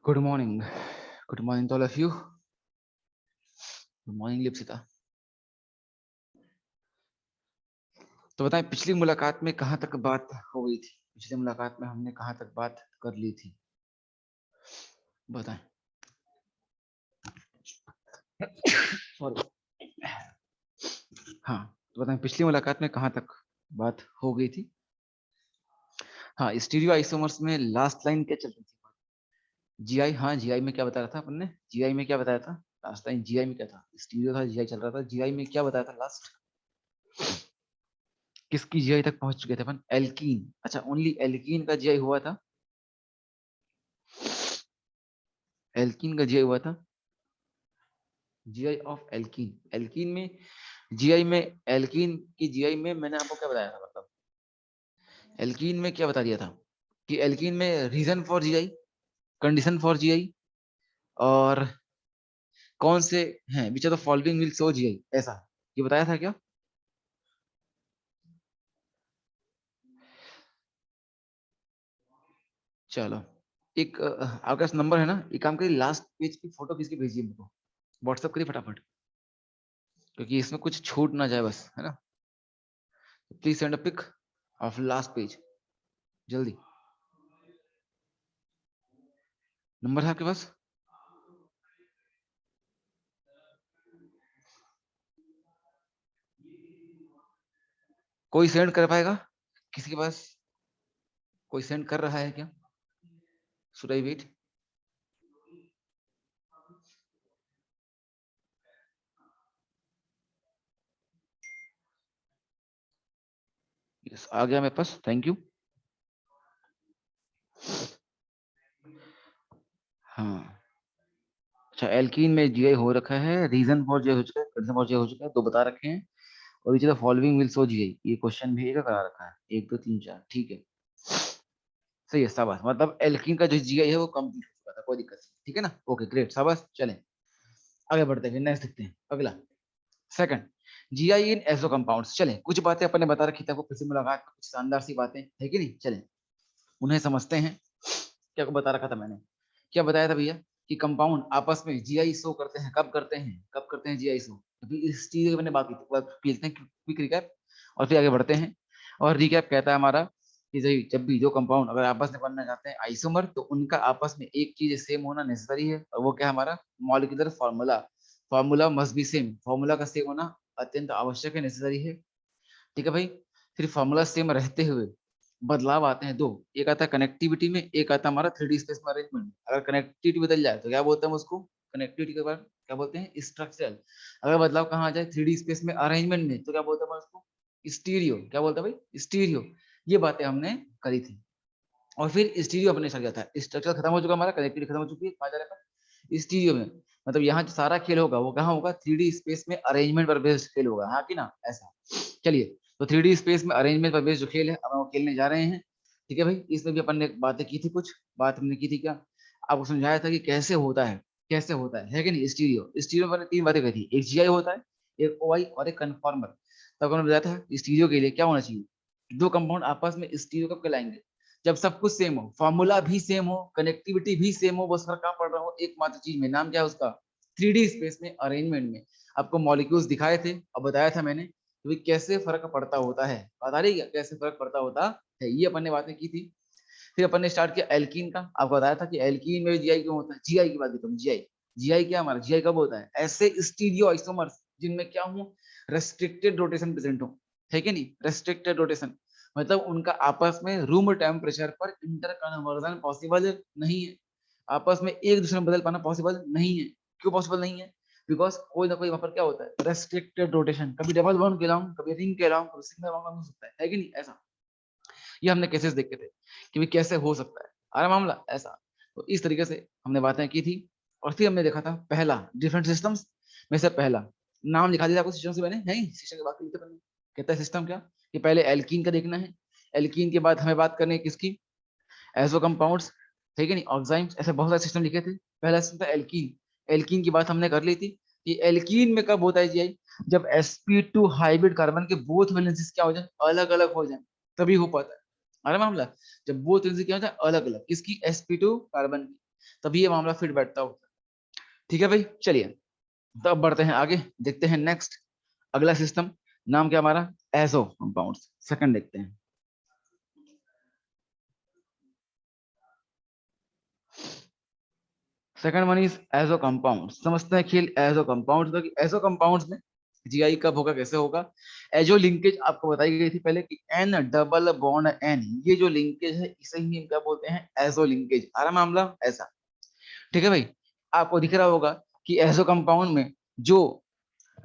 Good morning. Good morning to all of you. Good morning Lipsita. तो बताएं, पिछली मुलाकात में कहाँ तक बात हो गई थी? पिछली मुलाकात में हमने कहाँ तक बात कर ली थी, बताएं। सॉरी। हाँ, तो बताएं पिछली मुलाकात में कहाँ तक बात हो गई थी। हाँ, स्टीरियो आइसोमर्स में लास्ट लाइन क्या चल रही थी? जीआई। हाँ, जीआई में क्या बताया था अपन ने? जीआई में क्या बताया था लास्ट टाइम? जीआई में क्या था? स्टीरियो था, जीआई चल रहा था। जीआई में क्या बताया था लास्ट? किसकी जीआई तक पहुंच चुके थे अपन? एल्कीन। अच्छा, ओनली एल्कीन का जीआई हुआ था। एल्कीन का जीआई हुआ था। GI of alkene. एल्कीन में जीआई में एल्कीन की जीआई में मैंने आपको क्या बताया था? मतलब एल्कीन में क्या बता दिया था कि एल्कीन में reason for GI, condition for GI, और कौन से हैं which are the following will show GI, ऐसा ये बताया था क्या? चलो, एक आपके पास नंबर है ना, एक काम करिए, लास्ट पेज की फोटो किसकी भेजिए मेरे को, व्हाट्सएप करिए फटाफट, क्योंकि इसमें कुछ छूट ना जाए बस, है ना। Please send a pic of last page, जल्दी। नंबर है आपके पास? कोई सेंड कर पाएगा? किसी के पास कोई सेंड कर रहा है क्या? Should I wait? यस, आ गया मेरे पास, थैंक यू। हाँ, अच्छा, एल्कीन में जीआई हो रखा है, रीजन फॉर जीआई हो चुका है, कंडीशन फॉर जीआई हो चुका है, दो बता रखे हैं। और नीचे फॉलोइंग विल शो जीआई, ये क्वेश्चन भी एक करा रखा है, एक दो तीन चार, ठीक है। सही है, शाबाश। मतलब एल्कीन का जो जीआई है वो कंप्लीट हो चुका था, कोई दिक्कत नहीं, ठीक है ना। ओके ग्रेट, शाबाश। चलें आगे बढ़ते हैं, नेक्स्ट देखते हैं अगला। सेकंड, जीआई इन एसो कंपाउंड्स। चलें, कुछ बातें अपन ने बता रखी थी आपको, फिर से मुलाकात में कुछ शानदार सी बातें है कि नहीं, चलें उन्हें समझते हैं। क्या को बता रखा था मैंने? क्या बताया था भैया कि कंपाउंड आपस में जीआई शो करते हैं, कब करते हैं, कब करते हैं जीआई शो? अभी इस चीज की मैंने बात की थी, लेते हैं क्विक रिकैप और फिर आगे बढ़ते हैं। और रिकैप कहता है हमारा कि जब भी दो कंपाउंड अगर आपस में बनना चाहते हैं आइसोमर, तो उनका आपस में एक चीज सेम होना नेसेसरी है, और वो क्या है हमारा? Molecular formula. Formula must be same, formula का सेम होना अत्यंत आवश्यक है, नेसेसरी है, ठीक है भाई। फिर फॉर्मूला सेम रहते हुए बदलाव आते हैं दो, एक आता है कनेक्टिविटी में, एक आता है हमारा थ्री डी स्पेस में अरेंजमेंट में। अगर कनेक्टिविटी बदल जाए तो क्या बोलते हैं हम उसको? कनेक्टिविटी के बाद क्या बोलते हैं? स्ट्रक्चरल। अगर बदलाव कहाँ आ जाए? थ्री डी स्पेस में अरेंजमेंट में, तो क्या बोलते हैं उसको? स्टीरियो। क्या बोलते हैं भाई? स्टीरियो। ये बातें हमने करी थी। और फिर स्टीरियो अपने चल जाता है, स्ट्रक्चर खत्म हो चुका हमारा, कनेक्टिविटी खत्म हो चुकी है, कहाँ जा रहा है? स्टीरियो में। मतलब यहाँ जो सारा खेल होगा वो कहाँ होगा? थ्री डी स्पेस में अरेंजमेंट पर बेस्ड खेल होगा, हाँ कि ना, ऐसा। चलिए, तो थ्री डी स्पेस में अरेंजमेंट पर बेस्ड जो खेल है अब हम वो खेलने जा रहे हैं, ठीक है भाई। इसमें भी अपन ने बातें की थी, कुछ बात हमने की थी क्या? आपको समझाया था कि कैसे होता है, कैसे होता है कि नहीं। स्टीरियो, स्टीरियो पर तीन बातें कही थी, एक जीआई होता है, एक ओआई और एक कन्फॉर्मर। तब हमने बताया था स्टीरियो के लिए क्या होना चाहिए? दो कंपाउंड आपस में स्टीरियो कब कहलाएंगे? जब सब कुछ सेम हो, फॉर्मूला भी सेम हो, कनेक्टिविटी भी सेम हो, बस फर्क कहाँ पड़ रहा हो? एकमात्र चीज में, नाम क्या है उसका? थ्री डी स्पेस में अरेंजमेंट में। आपको मॉलिक्यूल्स दिखाए थे और बताया था मैंने कि कैसे फर्क पड़ता होता है, बता रही है कैसे फर्क पड़ता होता है, ये अपन ने बातें की थी। फिर अपन ने स्टार्ट किया एल्कीन का, आपको बताया था कि एल्कीन में जीआई क्यों होता है, जीआई की बात की, जीआई। जीआई क्या हमारा? जीआई कब होता है? ऐसे स्टीरियो आइसोमर्स जिनमें क्या हो? रेस्ट्रिक्टेड रोटेशन प्रेजेंट हो, है कि नहीं? रेस्ट्रिक्टेड रोटेशन मतलब उनका आपस में रूम टेम्परेचर पर इंटर कन्वर्जन पॉसिबल नहीं है, आपस में एक दूसरे में बदल पाना पॉसिबल नहीं है। क्यों पॉसिबल नहीं है? बिकॉज कोई ना कोई वहां पर क्या होता है? रेस्ट्रिक्टेड रोटेशन, कभी डबल बॉन्ड कहलाऊं, कभी रिंग कहलाऊं, कभी सिंगल बॉन्ड हो सकता है कि नहीं, ऐसा। ये हमने केसेस देखे थे कि भी कैसे हो सकता है, आ रहा मामला ऐसा। तो इस तरीके से हमने बातें की थी। और फिर हमने देखा था पहला डिफरेंट सिस्टम्स में से पहला नाम लिखा दिया आपको सिस्टम से, मैंने है सिस्टम की बात की थी। कहता है सिस्टम क्या कि पहले एल्कीन का देखना है, एल्कीन के बाद हमें बात करनी है किसकी? एसो कंपाउंड्स, ठीक है नहीं, ऑक्साइम्स, ऐसे बहुत सारे सिस्टम लिखे थे। पहला सिस्टम था एल्कीन। एल्कीन की बात हमने कर ली थी कि एल्कीन में कब होता है जीआई? जब sp2 हाइब्रिड कार्बन के बोथ वैलेंसीज क्या हो जाए? अलग अलग हो जाए, तभी हो पाता है। अरे मामला, जब बोथ वैलेंसी क्या हो जाए? अलग अलग, किसकी? sp2 कार्बन की। तभी ये मामला फिट बैठता होता है। ठीक है भाई, चलिए तो अब बढ़ते हैं आगे, देखते हैं नेक्स्ट अगला सिस्टम। नाम क्या हमारा, एजो कंपाउंड्स। सेकंड देखते हैं। Second one is azo compound. समझते हैं खेल एजो कंपाउंड। एजो कंपाउंड्स में जीआई कब होगा, कैसे होगा। एजो लिंकेज आपको बताई गई थी पहले कि एन डबल बॉन्ड एन, ये जो लिंकेज है इसे ही हम क्या बोलते हैं, एजो लिंकेज। आ रहा मामला ऐसा। ठीक है भाई, आपको दिख रहा होगा कि एजो कंपाउंड में जो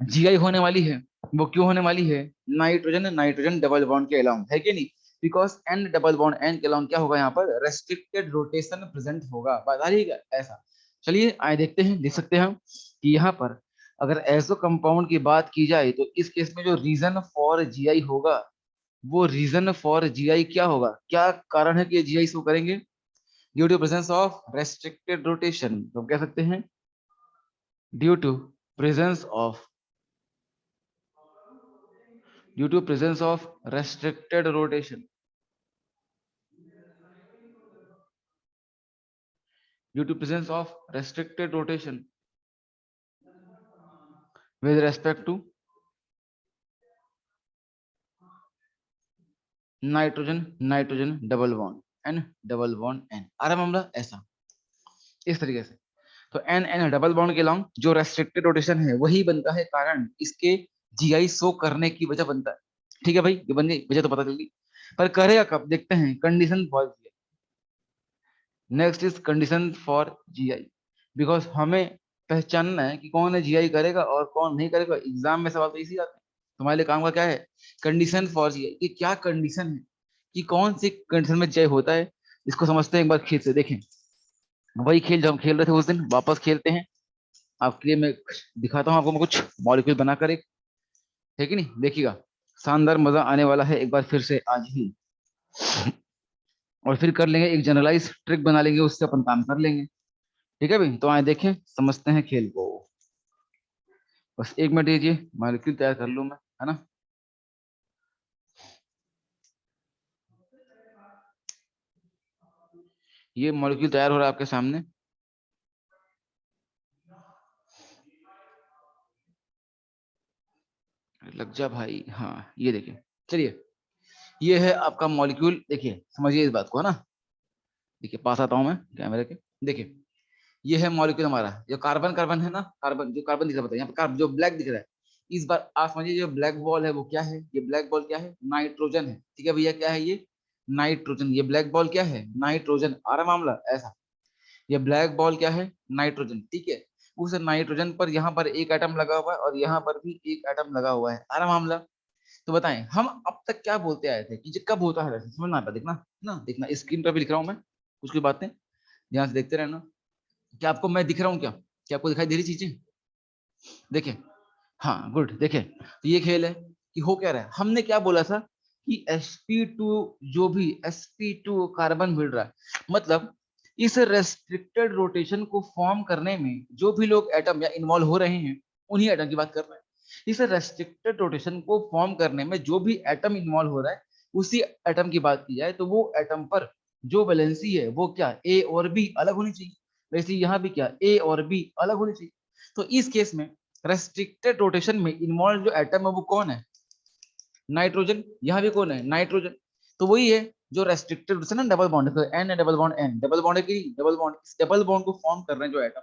जीआई होने वाली है वो क्यों होने वाली है, नाइट्रोजन नाइट्रोजन डबल बॉन्ड के अलाउंग, है कि नहीं। Because N double bond N के अलाउंग क्या होगा, यहाँ पर रेस्ट्रिक्टेड रोटेशन प्रेजेंट होगा। बात आ रही है ऐसा। चलिए आए देखते हैं, देख सकते हैं हम कि यहाँ पर अगर एजो कंपाउंड की बात की जाए तो इस केस में जो रीजन फॉर जीआई होगा, वो रीजन फॉर जीआई क्या होगा, क्या कारण है कि जीआई शो करेंगे, due to presence of restricted rotation. तो कह सकते हैं due to presence of due to presence of restricted rotation, due to presence of restricted rotation with respect to nitrogen nitrogen double bond N double bond N. आ रहा मामला ऐसा, इस तरीके से। तो एन एन डबल बॉन्ड के long जो रेस्ट्रिक्टेड रोटेशन है वही बनता है कारण, इसके जीआई शो करने की वजह बनता है। ठीक है भाई, ये बन गई वजह तो पता चल गई, पर करेगा कब देखते हैं। Condition for GI, next is condition for GI. Because हमें पहचानना है कि कौन है जीआई करेगा और कौन नहीं करेगा। एग्जाम में सवाल तो इसी आते हैं। तुम्हारे लिए काम का क्या है, कंडीशन फॉर जीआई। कि क्या कंडीशन है, कि कौन सी कंडीशन में जीआई होता है। इसको समझते हैं एक बार खेल से, देखें वही खेल जो हम खेल रहे थे उस दिन वापस खेलते हैं। आपके लिए मैं दिखाता हूँ आपको, मैं कुछ मॉलिक्यूल बनाकर एक, है कि नहीं, देखिएगा शानदार मजा आने वाला है एक बार फिर से आज ही। और फिर कर लेंगे एक जनरलाइज ट्रिक बना लेंगे, उससे अपन काम कर लेंगे। ठीक है भाई, तो आए देखें समझते हैं खेल को। बस एक मिनट दीजिए, मॉलिक्यूल तैयार कर लूं मैं, है ना। ये मॉलिक्यूल तैयार हो रहा है आपके सामने। लग जा भाई, हाँ ये देखिए। चलिए ये है आपका मॉलिक्यूल, देखिए समझिए इस बात को, है ना। देखिए पास आता हूं मैं कैमरे के, देखिए ये है मॉलिक्यूल हमारा। जो कार्बन कार्बन है ना, कार्बन जो कार्बन दिख रहा है, यहाँ पे कार्बन जो ब्लैक दिख रहा है, इस बार आप समझिए जो ब्लैक बॉल है वो क्या है, ये ब्लैक बॉल क्या है, नाइट्रोजन है। ठीक है भैया, क्या है ये, नाइट्रोजन। ये ब्लैक बॉल क्या है, नाइट्रोजन। आ रहा मामला ऐसा। ये ब्लैक बॉल क्या है, नाइट्रोजन। ठीक है, उस नाइट्रोजन पर यहाँ पर एक एटम लगा हुआ है और यहाँ पर भी एक एटम लगा हुआ है। आ रहा मामला। तो बताएं हम अब तक क्या बोलते आए थे कि ये कब होता है, वैसे समझ ना आता, देखना ना, देखना स्क्रीन पर भी लिख रहा हूँ मैं कुछ कुछ बातें, ध्यान से देखते रहना। क्या आपको मैं दिख रहा हूँ क्या, क्या आपको दिखाई दे रही चीजें, देखें। हाँ गुड, देखें तो ये खेल है कि हो क्या रहा है। हमने क्या बोला था कि sp2, जो भी sp2 कार्बन मिल रहा है, मतलब इस रेस्ट्रिक्टेड रोटेशन को फॉर्म करने में जो भी लोग एटम या इन्वॉल्व हो रहे हैं, उन्हीं एटम की बात कर रहे हैं। इस रेस्ट्रिक्टेड रोटेशन को फॉर्म करने में जो भी एटम इन्वॉल्व हो रहा है, उसी एटम की बात की जाए तो वो एटम पर जो वैलेंसी है वो क्या, ए और बी अलग होनी चाहिए। वैसे यहाँ भी क्या, ए और बी अलग होनी चाहिए। तो इस केस में रेस्ट्रिक्टेड रोटेशन में इन्वॉल्व जो एटम है वो कौन है, नाइट्रोजन। यहाँ भी कौन है, नाइट्रोजन। तो वही है जो रेस्ट्रिक्टेड रोटेशन है, डबल बॉन्ड, तो N double bond N, double bond है कि डबल बॉन्ड। इस डबल बॉन्ड को फॉर्म कर रहे हैं जो एटम,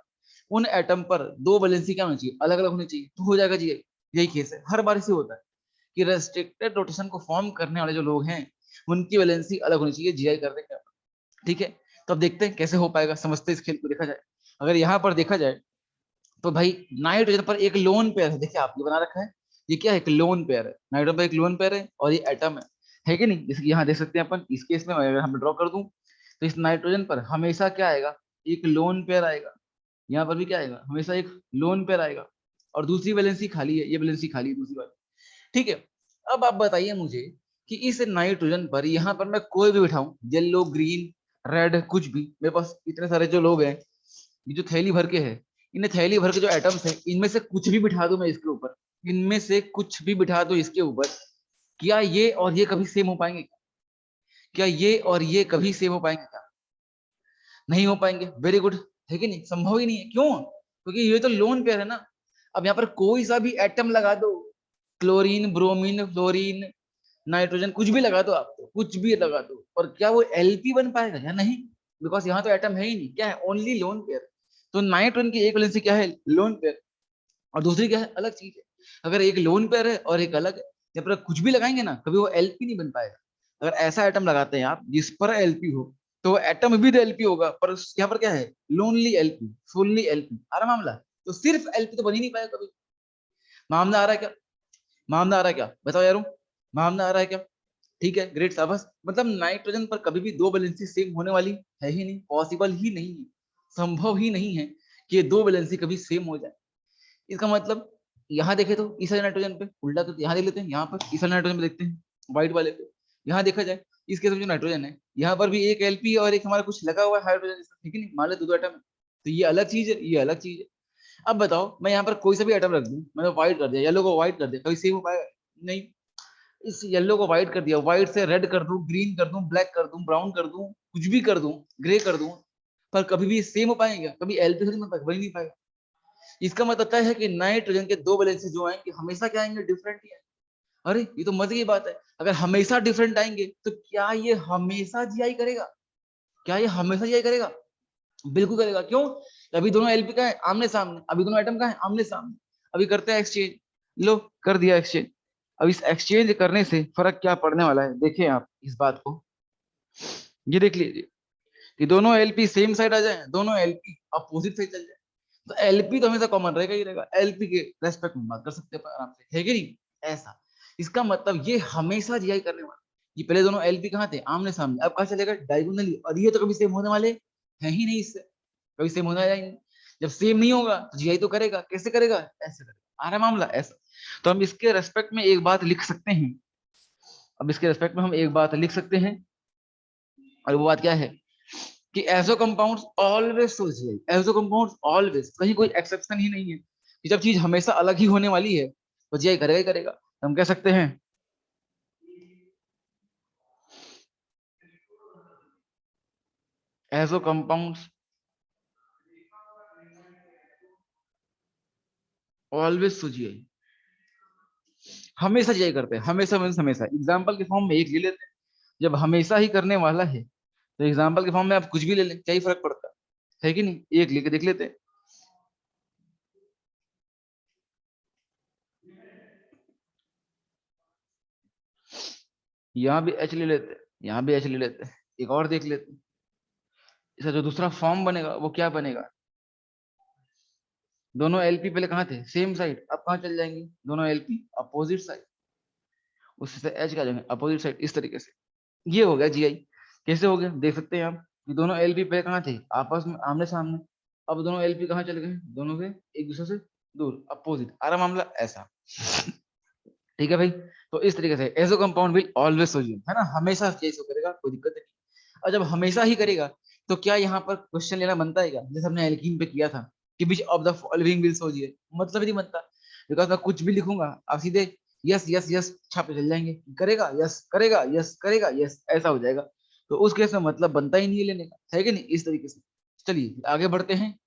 उन एटम पर दो वैलेंसी क्या होनी चाहिए, अलग अलग होनी चाहिए, तो हो जाएगा जी। यही केस है, हर बार से होता है कि रेस्ट्रिक्टेड रोटेशन को फॉर्म करने वाले जो लोग हैं उनकी वैलेंसी अलग होनी चाहिए, जीआई कर देंगे। ठीक है, तो अब देखते हैं कैसे हो पाएगा, समझते इस खेल को। देखा जाए, अगर यहाँ पर देखा जाए तो भाई नाइट्रोजन पर एक लोन पेयर है, देखिए आप ये बना रखा है, ये क्या है, एक लोन पेयर है। नाइट्रोजन पर एक लोन पेयर है और ये एटम है कि नहीं। जैसे कि यहाँ देख सकते हैं अपन, इस केस में अगर हम ड्रॉ कर दूं तो इस नाइट्रोजन पर हमेशा क्या आएगा, एक लोन पेयर आएगा। यहाँ पर भी क्या आएगा, हमेशा एक लोन पेयर आएगा। और दूसरी वैलेंसी खाली है, ये वैलेंसी खाली है दूसरी वाली। ठीक है, अब आप बताइए मुझे कि इस नाइट्रोजन पर यहाँ पर मैं कोई भी बिठाऊं, येलो ग्रीन रेड कुछ भी, मेरे पास इतने सारे जो लोग हैं, ये जो थैली भर के है, इन थैली भर के जो एटम्स है, इनमें से कुछ भी बिठा दूं मैं इसके ऊपर, इनमें से कुछ भी बिठा दो इसके ऊपर, क्या ये और ये कभी सेम हो पाएंगे, क्या ये और ये कभी सेम हो पाएंगे, क्या नहीं हो पाएंगे। वेरी गुड, है कि नहीं, संभव ही नहीं है। क्यों? क्योंकि ये तो लोन पेयर है ना। अब यहाँ पर कोई सा भी एटम लगा दो, क्लोरीन, ब्रोमीन, फ्लोरीन, नाइट्रोजन, कुछ भी लगा दो, आपको कुछ भी लगा दो, और क्या वो एलपी बन पाएगा या नहीं? बिकॉज यहाँ तो एटम है ही नहीं, क्या है, ओनली लोन पेयर। तो नाइट्रोजन की एक वैलेंसी क्या है, लोन पेयर, और दूसरी क्या है, अलग चीज है। अगर एक लोन पेयर है और एक अलग है, जब तक कुछ भी लगाएंगे ना, कभी वो एलपी नहीं बन पाएगा। अगर ऐसा एटम लगाते हैं आप जिस पर एलपी हो, तो वो एटम भी तो एलपी होगा, पर यहाँ पर क्या है, लोनली एलपी, फुल्ली एलपी आ रहा मामला। तो सिर्फ एलपी तो बन ही नहीं पाएगा कभी। मामला आ रहा है क्या? मामला आ रहा है क्या, बताओ यारो, मामला आ रहा है क्या? ठीक है, ग्रेट शाबाश। मतलब नाइट्रोजन पर कभी भी दो वैलेंसी सेम होने वाली है ही नहीं, पॉसिबल ही नहीं है, संभव ही नहीं है कि ये दो वैलेंसी कभी सेम हो जाए। इसका मतलब यहाँ देखे तो इस वाले नाइट्रोजन पे उल्टा, तो यहाँ देख लेते हैं, यहाँ पर इस वाले नाइट्रोजन पे देखते हैं, व्हाइट वाले पे। यहाँ देखा जाए, इस केस में जो नाइट्रोजन है, यहाँ पर भी एक एलपी है और एक हमारा कुछ लगा हुआ है हाइड्रोजन, ठीक है नहीं, मान लो दो एटम। तो ये अलग चीज है, ये अलग चीज है। अब बताओ, मैं यहाँ पर कोई सा भी एटम रख दूं, मैंने व्हाइट कर दिया, येलो को व्हाइट कर दिया, कभी सेम हो पाएगा? नहीं। इस येलो को व्हाइट कर दिया, व्हाइट से रेड कर दूं, ग्रीन कर दूं, ब्लैक कर दूं, ब्राउन कर दूं, कुछ भी कर दूं, ग्रे कर दूं, पर कभी भी सेम हो पाएंगे? कभी एलपी से बन नहीं पाएगा। इसका मतलब तय है कि नाइट्रोजन के दो वैलेंसी जो आएंगे हमेशा क्या आएंगे, डिफरेंट ही आएंगे। अरे ये तो मजे की बात है, अगर हमेशा डिफरेंट आएंगे तो क्या ये हमेशा जीआई करेगा? क्या ये हमेशा जीआई करेगा? बिल्कुल करेगा। क्यों? अभी दोनों एलपी का है आमने सामने, अभी दोनों एटम का है आमने सामने, अभी करते हैं एक्सचेंज। लो, कर दिया एक्सचेंज। अब इस एक्सचेंज करने से फर्क क्या पड़ने वाला है, देखें आप इस बात को, ये देख लीजिए कि दोनों एलपी सेम साइड आ जाए, दोनों एलपी अपोजिट साइड चल जाए, तो एलपी तो हमेशा कॉमन रहेगा ही रहेगा, एलपी के रेस्पेक्ट में बात कर सकते हैं आराम से, है कि नहीं? ऐसा, इसका मतलब ये हमेशा जीआई करने वाला। ये पहले दोनों एलपी कहाँ थे, आमने सामने, अब कहाँ चलेगा, डायगोनली, और ये तो कभी सेम होने वाले है ही नहीं, इससे कभी सेम होना ही नहीं। जब सेम नहीं होगा तो जीआई तो करेगा, कैसे करेगा, ऐसे करेगा, आ रहा मामला ऐसा। तो हम इसके रेस्पेक्ट में एक बात लिख सकते हैं, अब इसके रेस्पेक्ट में हम एक बात लिख सकते हैं, और वो बात क्या है कि azo compounds always solution, azo compounds always, कहीं कोई एक्सेप्शन ही नहीं है कि जब चीज हमेशा अलग ही होने वाली है तो जीआई करेगा ही करेगा। तो हम कह सकते हैं azo compounds always so GI, हमेशा जीआई करते हैं, हमेशा मीन्स हमेशा। एग्जाम्पल के फॉर्म में एक ले लेते हैं, जब हमेशा ही करने वाला है तो एग्जाम्पल के फॉर्म में आप कुछ भी ले लें, क्या ही फर्क पड़ता है कि नहीं, एक लेके देख लेते हैं। यहाँ भी एच ले लेते हैं, यहाँ भी एच ले लेते हैं, एक और देख लेते हैं। इसका जो दूसरा फॉर्म बनेगा वो क्या बनेगा, दोनों एलपी पहले कहाँ थे, सेम साइड, अब कहाँ चल जाएंगे, दोनों एलपी अपोजिट साइड, उससे एच का जाएंगे अपोजिट साइड, इस तरीके से। ये हो गया जीआई। कैसे हो गया, देख सकते हैं आप कि दोनों एलपी पहले कहाँ थे, आपस में आमने सामने, अब दोनों एलपी कहाँ चले गए, दोनों से एक दूसरे से दूर, अपोजिट, आरा मामला ऐसा। ठीक है भाई। तो इस तरीके से azo compound will always solution, है ना, हमेशा चेस करेगा, कोई दिक्कत नहीं। और जब हमेशा ही करेगा तो क्या यहाँ पर क्वेश्चन लेना बनता है क्या, जैसे हमने एल्कीन पे किया था कि विच of the following will solution, मतलब ही नहीं बनता। बिकॉज मैं कुछ भी लिखूंगा आप सीधे यस यस यस छापे चल जाएंगे, करेगा यस, करेगा यस, करेगा यस, ऐसा हो जाएगा। तो उस केस में मतलब बनता ही नहीं है लेने का, है कि नहीं, इस तरीके से। चलिए आगे बढ़ते हैं,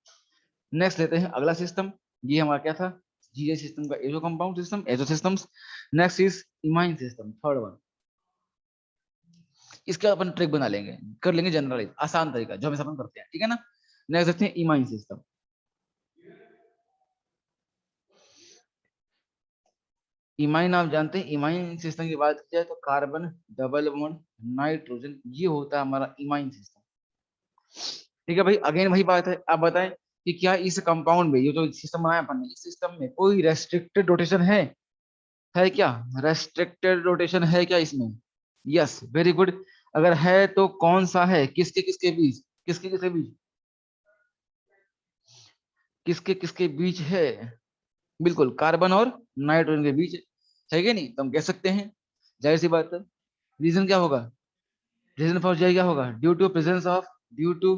नेक्स्ट लेते हैं अगला सिस्टम। ये हमारा क्या था, जीआई सिस्टम का azo compound system, azo systems. Next is imine system, third one. इसका अपन ट्रिक बना लेंगे, कर लेंगे जनरलाइज, आसान तरीका जो हमेशा अपन करते हैं, ठीक है ना। नेक्स्ट देखते हैं इमाइन सिस्टम। इमाइन आप जानते हैं, इमाइन सिस्टम की बात की जाए तो कार्बन डबल बॉन्ड नाइट्रोजन, ये होता है हमारा इमाइन सिस्टम। ठीक है भाई, अगेन वही बात है, आप बताएं कि क्या इस कंपाउंड में, ये जो सिस्टम बनाया अपन ने, इस सिस्टम में कोई रेस्ट्रिक्टेड रोटेशन है क्या, रेस्ट्रिक्टेड रोटेशन है क्या इसमें? Yes, very good. अगर है तो कौन सा है, किसके किसके बीच, किसके किसके बीच, किसके किसके बीच है? बिल्कुल, कार्बन और नाइट्रोजन के बीच है कि नहीं, तो हम कह सकते हैं, जाहिर सी बात है। रीजन क्या होगा, रीजन फॉर जाए क्या होगा, due to presence of, due to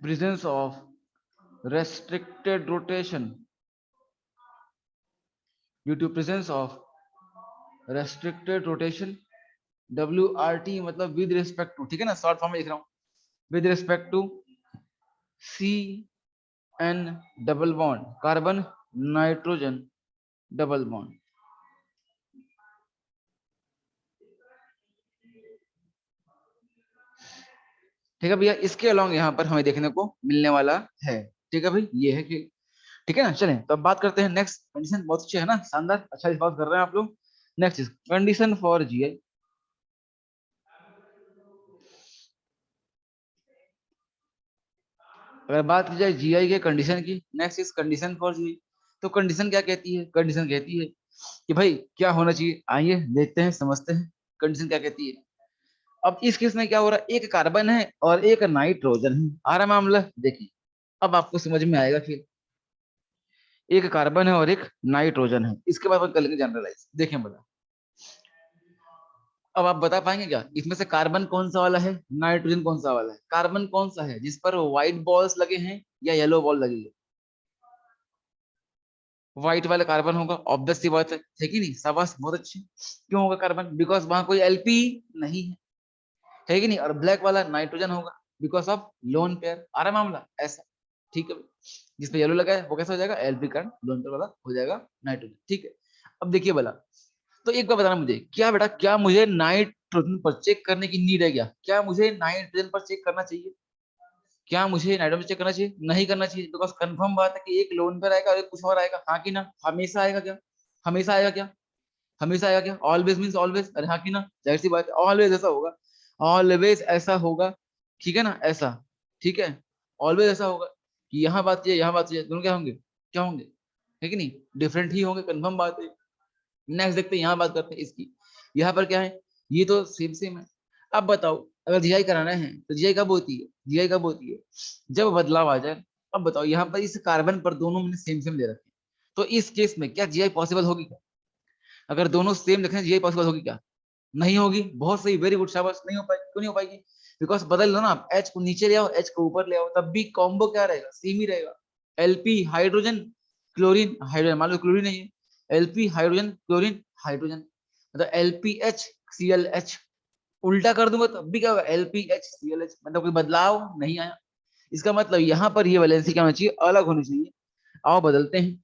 presence of restricted rotation, due to presence of restricted rotation, W R T मतलब विद रिस्पेक्ट टू, ठीक है ना, शॉर्ट फॉर्म में लिख रहा हूँ। With respect to C N double bond carbon nitrogen double bond. ठीक है भैया, इसके अलॉन्ग यहाँ पर हमें देखने को मिलने वाला है। ठीक है भाई, ये है कि ठीक है ना। चलें तो अब बात करते हैं नेक्स्ट कंडीशन। बहुत अच्छे है ना, शानदार, अच्छा रिस्पॉन्स कर रहे हैं आप लोग। Next is condition for GI. अगर बात की जाए जीआई के कंडीशन की, next is condition for GI. तो कंडीशन क्या कहती है? कंडीशन कहती है कि भाई क्या होना चाहिए, आइए देखते हैं, समझते हैं कंडीशन क्या कहती है। अब इस केस में क्या हो रहा है, एक कार्बन है और एक नाइट्रोजन है, आ रहा मामला देखिए। अब आपको समझ में आएगा फिर, एक कार्बन है और एक नाइट्रोजन है, इसके बाद हम कर लेंगे जनरलाइज। देखें बता, अब आप बता पाएंगे क्या इसमें से कार्बन कौन सा वाला है, नाइट्रोजन कौन सा वाला है? कार्बन कौन सा है जिस पर व्हाइट बॉल्स लगे हैं या येलो बॉल लगी है? व्हाइट वाला कार्बन होगा, ऑब्वियस सी बात है कि नहीं? शाबाश, बहुत अच्छे। क्यों होगा कार्बन? बिकॉज वहां कोई एलपी नहीं है कि नहीं? और ब्लैक वाला नाइट्रोजन होगा बिकॉज ऑफ लोन पेयर। आ रहा मामला ऐसा, ठीक है। जिसपे येलो लगा है वो कैसा हो जाएगा? एलपी कार्बन लोन पेयर वाला हो जाएगा नाइट्रोजन, ठीक है। अब देखिए भला, तो एक बार बताना मुझे, क्या बेटा, क्या मुझे नाइट्रोजन पर चेक करने की नीड है? क्या मुझे नाइट्रोजन पर चेक करना चाहिए? क्या मुझे नाइट्रोजन चेक करना चाहिए? नहीं करना चाहिए, बिकॉज कंफर्म बात है कि एक लोन पर आएगा और एक कुछ और आएगा, हाँ कि ना? हमेशा आएगा क्या? हमेशा आएगा क्या? हमेशा आएगा क्या? ऑलवेज मीन्स ऑलवेज, अरे हाँ कि ना? जाहिर सी बात है, ऑलवेज ऐसा होगा। ऑलवेज ऐसा होगा, ठीक है ना? ऐसा, ठीक है। ऑलवेज ऐसा होगा कि यहाँ बात कीजिए, यहाँ बात कीजिए, दोनों क्या होंगे? क्या होंगे? है कि नहीं? डिफरेंट ही होंगे, कंफर्म बात है। नेक्स्ट देखते हैं, यहाँ बात करते हैं इसकी। यहाँ पर क्या है, ये तो सेम सेम है। अब बताओ, अगर जीआई कराना है तो जीआई कब होती है? जीआई कब होती है? जब बदलाव आ जाए। अब बताओ, यहाँ पर इस कार्बन पर दोनों मैंने सेम सेम ले रखे हैं, तो इस केस में क्या जीआई पॉसिबल होगी क्या? अगर दोनों सेम रखें, जीआई पॉसिबल होगी क्या? नहीं होगी। बहुत सही, वेरी गुड, शाबाश। नहीं हो पाएगी, क्यों नहीं हो पाएगी? बिकॉज बदल लो ना आप, एच को नीचे ले आओ, एच को ऊपर ले आओ, तब भी कॉम्बो क्या रहेगा? सेम ही रहेगा। एलपी हाइड्रोजन क्लोरीन हाइड्रोजन, मान लो क्लोरीन नहीं है, एलपी हाइड्रोजन क्लोरीन हाइड्रोजन, मतलब एलपीएच सीएलएच। उल्टा कर दूंगा तब भी क्या होगा? एलपीएच सीएलएच, मतलब कोई बदलाव नहीं आया। इसका मतलब यहाँ पर ये वैलेंसी क्या होनी चाहिए? अलग होनी चाहिए। आओ बदलते हैं,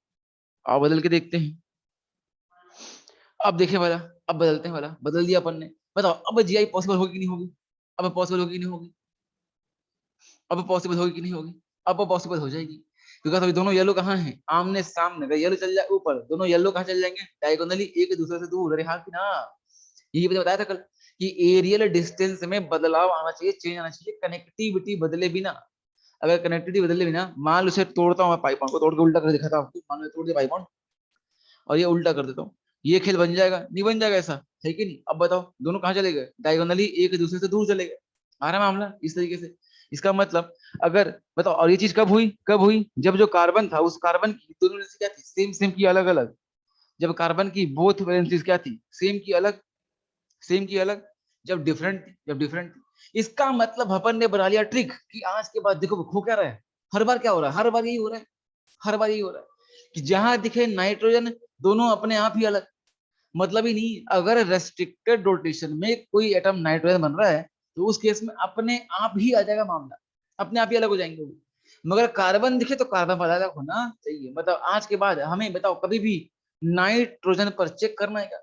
आओ बदल के देखते हैं। अब देखिए वाला, अब बदलते हैं वाला, बदल दिया अपन ने। बताओ अब जीआई पॉसिबल होगी कि नहीं होगी? अब पॉसिबल होगी कि नहीं होगी? अब पॉसिबल होगी कि नहीं होगी? अब पॉसिबल हो जाएगी, क्योंकि अभी दोनों येलो कहाँ हैं? आमने सामने। अगर येलो चल जाए ऊपर, दोनों येलो कहाँ चल जाएंगे? डायगोनली, एक दूसरे से दूर। अरे हाँ कि ना? यही मैंने बताया था कल कि एरियल डिस्टेंस में बदलाव आना चाहिए, चेंज आना चाहिए, कनेक्टिविटी बदले बिना। अगर कनेक्टिविटी बदले बिना, मान लो उसे तोड़ता हूँ मैं, पाइप को तोड़ के उल्टा कर दिखाता हूँ आपको, मान लो तोड़ दिया पाइप और ये उल्टा कर देता हूँ, ये खेल बन जाएगा? नहीं बन जाएगा ऐसा, है कि नहीं? अब बताओ, दोनों कहाँ चले गए? डायगोनली एक दूसरे से दूर चले गए। आ रहा मामला इस तरीके से। इसका मतलब, अगर बताओ, और ये चीज कब हुई? कब हुई? जब जो कार्बन था, उस कार्बन की दोनों वैलेंसी क्या थी? सेम सेम की अलग अलग। जब कार्बन की बोथ वैलेंसीज क्या थी? सेम की अलग, सेम की अलग। जब डिफरेंट थी, जब डिफरेंट थी, इसका मतलब अपन ने बना लिया ट्रिक कि आज के बाद देखो हो क्या रहा है। हर बार क्या हो रहा है? हर बार यही हो रहा है, हर बार यही हो रहा है कि जहां दिखे नाइट्रोजन, दोनों अपने आप ही अलग। मतलब ही नहीं, अगर रेस्ट्रिक्टेड रोटेशन में कोई एटम नाइट्रोजन बन रहा है तो उस केस में अपने आप ही आ जाएगा मामला, अपने आप ही अलग हो जाएंगे वो। मगर कार्बन दिखे तो कार्बन पर अलग होना चाहिए। मतलब आज के बाद हमें बताओ, कभी भी नाइट्रोजन पर चेक करना है क्या?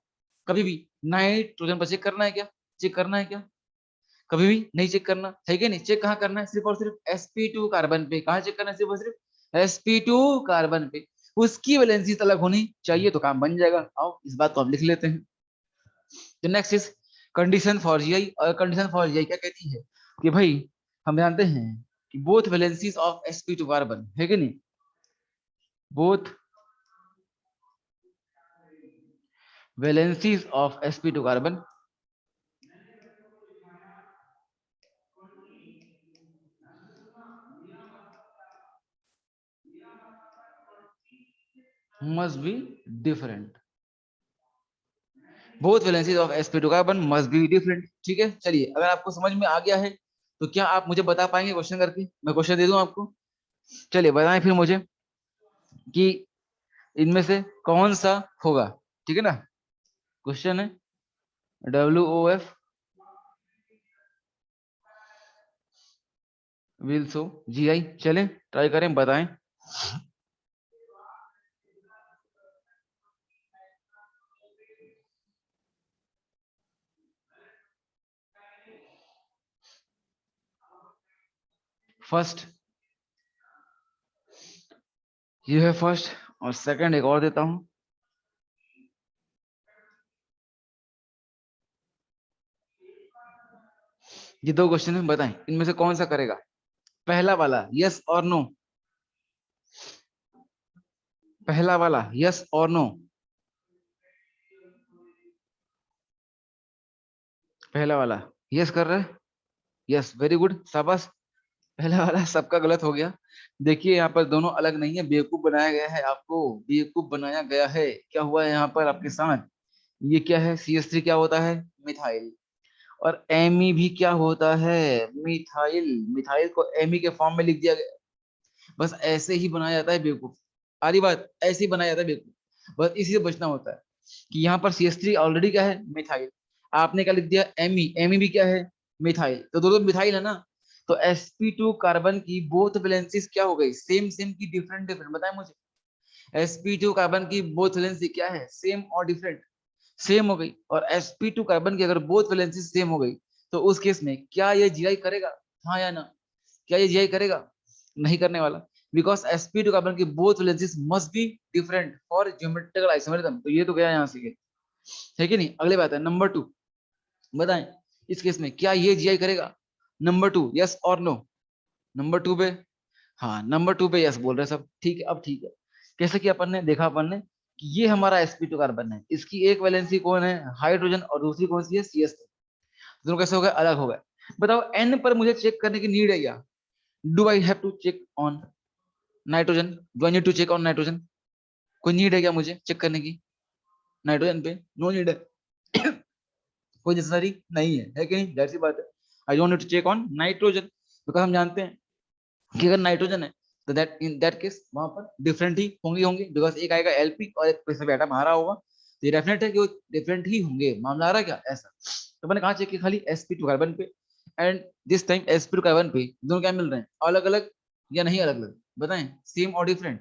कभी भी नाइट्रोजन पर चेक करना है क्या? चेक करना है क्या? कभी भी नहीं चेक करना है कि नहीं? चेक कहाँ करना है? सिर्फ और सिर्फ sp2 कार्बन पे। कहाँ चेक करना है? सिर्फ और सिर्फ sp2 कार्बन पे। उसकी वैलेंसी अलग होनी चाहिए तो काम बन जाएगा। आओ इस बात को हम लिख लेते हैं। तो next is condition for GI. और कंडीशन फॉर जीआई क्या कहती है कि भाई, हम जानते हैं कि both valencies of sp2 carbon, है कि नहीं? Both valencies of sp2 carbon must be different। Both valencies of sp2 carbon must be different. ठीक है, चलिए, अगर आपको समझ में आ गया है तो क्या आप मुझे बता पाएंगे क्वेश्चन करके? मैं क्वेश्चन दे दूं आपको, चलिए बताएं फिर मुझे कि इनमें से कौन सा होगा। ठीक है ना? क्वेश्चन है WOF विल सो जीआई। चलें ट्राई करें, बताएं। फर्स्ट ये है फर्स्ट, और सेकंड एक और देता हूं। ये दो क्वेश्चन है, बताएं इनमें से कौन सा करेगा। पहला वाला यस और नो, पहला वाला यस और नो, पहला वाला यस कर रहे हैं। यस, वेरी गुड, शाबाश। पहला वाला सबका गलत हो गया। देखिए यहाँ पर दोनों अलग नहीं है, बेवकूफ बनाया गया है आपको, बेवकूफ बनाया गया है। क्या हुआ है यहाँ पर आपके साथ, ये क्या है, CH3 क्या होता है, मिथाइल। और एमी भी क्या होता है, मिथाइल। मिथाइल को एमी के फॉर्म में लिख दिया गया। बस ऐसे ही बनाया जाता है बेवकूफ। आरी बात, ऐसे ही बनाया जाता है बेवकूफ, बस इसी से बचना होता है। कि यहाँ पर CH3 ऑलरेडी क्या है, मिथाइल। आपने क्या लिख दिया, एमी। एमी भी क्या है, मिथाइल। तो दोनों मिथाइल है ना। तो sp2 कार्बन की बोथ वैलेंसीज क्या हो गई, सेम सेम की डिफरेंट डिफरेंट, बताएं मुझे। sp2 कार्बन की बोथ वैलेंसी क्या है, सेम और डिफरेंट। सेम हो गई। और sp2 कार्बन की अगर बोथ वैलेंसी सेम हो गई, तो उस केस में क्या ये जीआई करेगा, हाँ या ना। क्या ये जीआई करेगा, नहीं करने वाला। बिकॉज sp2 कार्बन की both valencies must be different for geometrical isomerism. तो ये तो गया यहाँ से, है कि नहीं। अगली बात है नंबर 2, बताएं इस केस में क्या ये जीआई करेगा। नंबर 2 यस और नो। नंबर 2 पे, हाँ नंबर 2 पे यस बोल रहे हैं सब, ठीक है। अब ठीक है, कैसे कि अपन ने देखा, अपन ने कि ये हमारा sp2 कार्बन है, इसकी एक वैलेंसी कौन है, हाइड्रोजन, और दूसरी कौन सी है, CS3। दोनों कैसे हो गए, अलग हो गए। बताओ n पर मुझे चेक करने की नीड है क्या, do I have to check on nitrogen, do I need to check on nitrogen. कोई नीड है क्या मुझे चेक करने की नाइट्रोजन पे, नो नीड है। कोई नेसेसरी नहीं है कि नहीं, जाहिर सी बात है। I don't need to check on nitrogen, because हम जानते हैं कि अगर नाइट्रोजन है, तो दैट इन दैट केस वहां पर डिफरेंट ही होंगे होंगे, बिकॉज एक आएगा एलपी और एक पैसा एटम आ रहा होगा, तो ये डेफिनेट है कि वो डिफरेंट ही होंगे। मामला आ रहा है क्या ऐसा। तो मैंने कहा चेक किया खाली sp2 कार्बन पे, and this time sp2 carbon पे दोनों क्या मिल रहे हैं, अलग अलग या नहीं अलग अलग, बताएं, सेम और डिफरेंट।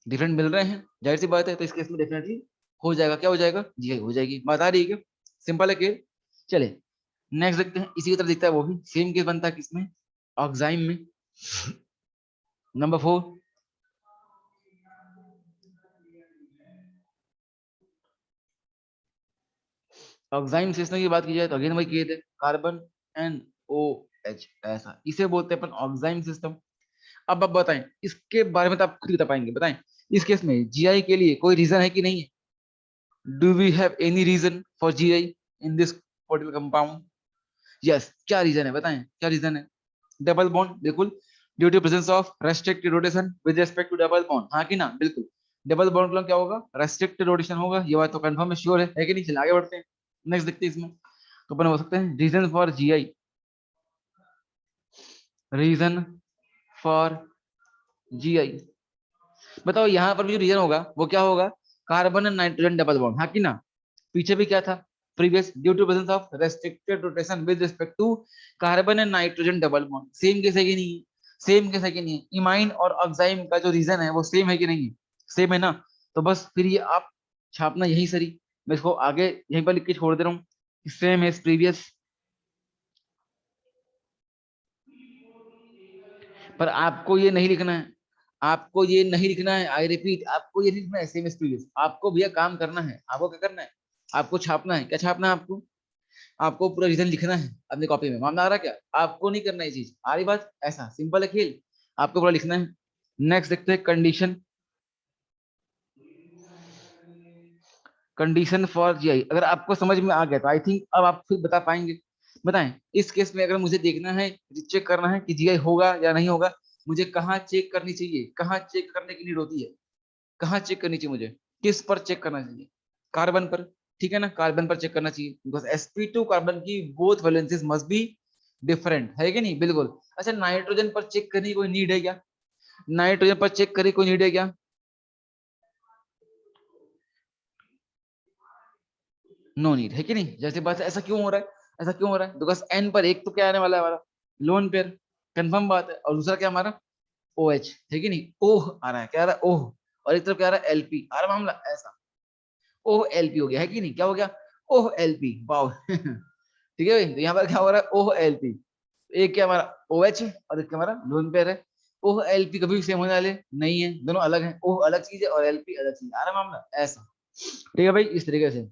डिफरेंट मिल रहे हैं, जाहिर सी बात है, तो इस केस में डेफिनेटली हो जाएगा, क्या हो जाएगा, जी हो जाएगी। बात आ रही है क्या, सिंपल है कि। चले नेक्स्ट देखते हैं, इसी की तरह दिखता है वो भी, सेम केस बनता है किसमें, ऑक्साइम में। नंबर 4, ऑक्साइम सिस्टम की बात की जाए तो अगेन वही किए थे, कार्बन NOH, ऐसा इसे बोलते हैं अपन ऑक्साइम सिस्टम। अब आप बताएं इसके बारे में, तो आप खुद ही बता पाएंगे, बताएं इस केस में जीआई के लिए कोई रीजन है कि नहीं है। Do we have any reason for GI in this particular compound. Yes, क्या रीजन है, बताएं क्या रीजन है। डबल बॉन्ड, बिल्कुल। Due to presence of restricted rotation with respect to double bond, हाँ कि ना, बिल्कुल। डबल बॉन्ड मतलब क्या होगा, रेस्ट्रिक्टेड रोटेशन होगा, ये बात तो कंफर्म है, श्योर है कि नहीं। चलिए आगे बढ़ते हैं, नेक्स्ट देखते हैं इसमें। तो अपन हो सकते हैं reason for GI, reason for GI. बताओ यहाँ पर भी जो रीजन होगा वो क्या होगा, carbon and nitrogen double bond, हाँ कि ना। पीछे भी क्या था, previous, due to presence of restricted rotation with respect to carbon and nitrogen double bond. Same case है कि नहीं, सेम केस है कि नहीं। इमाइन और ऑक्साइम का जो रीजन है वो सेम है कि नहीं, सेम है ना। तो बस फिर ये आप छापना यही सरी, मैं इसको आगे यहीं पर लिख के छोड़ दे रहा हूँ, सेम एज प्रीवियस। पर आपको ये नहीं लिखना है, आपको ये नहीं लिखना है, आई रिपीट, आपको ये नहीं लिखना है सेम एज प्रीवियस। आपको भैया काम करना है, आपको क्या करना है, आपको छापना है। क्या छापना है आपको, आपको पूरा रीजन लिखना है अपनी कॉपी में। मामला आ रहा है क्या, आपको नहीं करना ये चीज, आ रही बात, ऐसा सिंपल है खेल, आपको पूरा लिखना है। नेक्स्ट देखते हैं कंडीशन, कंडीशन फॉर जीआई। अगर आपको समझ में आ गया तो आई थिंक अब आप खुद बता पाएंगे। बताएं इस केस में अगर मुझे देखना है, चेक करना है कि जीआई होगा या नहीं होगा, मुझे कहाँ चेक करनी चाहिए, कहाँ चेक करने की नीड होती है, कहाँ चेक करनी चाहिए मुझे, किस पर चेक करना चाहिए, कार्बन पर। ठीक है ना, कार्बन पर चेक करना चाहिए, बिकॉज sp2 कार्बन की both valencies must be different, है कि नहीं, बिल्कुल। अच्छा नाइट्रोजन पर चेक करने की कोई नीड है क्या, नाइट्रोजन पर चेक करने की कोई नीड है क्या, नो नीड, है कि नहीं। जैसे बात है, ऐसा क्यों हो रहा है, ऐसा क्यों हो रहा है, बिकॉज एन पर एक तो क्या आने वाला है हमारा, लोन पेयर। कंफर्म बात है। और दूसरा क्या हमारा ओ एच, ठीक है नहीं, ओह आ रहा है, क्या आ रहा है ओह, और एक तरफ क्या आ रहा है एलपी आ रहा है, मामला ऐसा ओह एलपी हो गया है कि नहीं, क्या हो गया ओह एलपी, वाओ ठीक है भाई। तो यहाँ पर क्या हो रहा है ओह एलपी, एक क्या हमारा ओ एच है और एक क्या हमारा लोन पेयर है। ओह एलपी कभी भी सेम होने वाले नहीं है, दोनों अलग है, ओह अलग चीज है और एलपी अलग चीज है, आ रहा है मामला ऐसा, ठीक है भाई, इस तरीके से।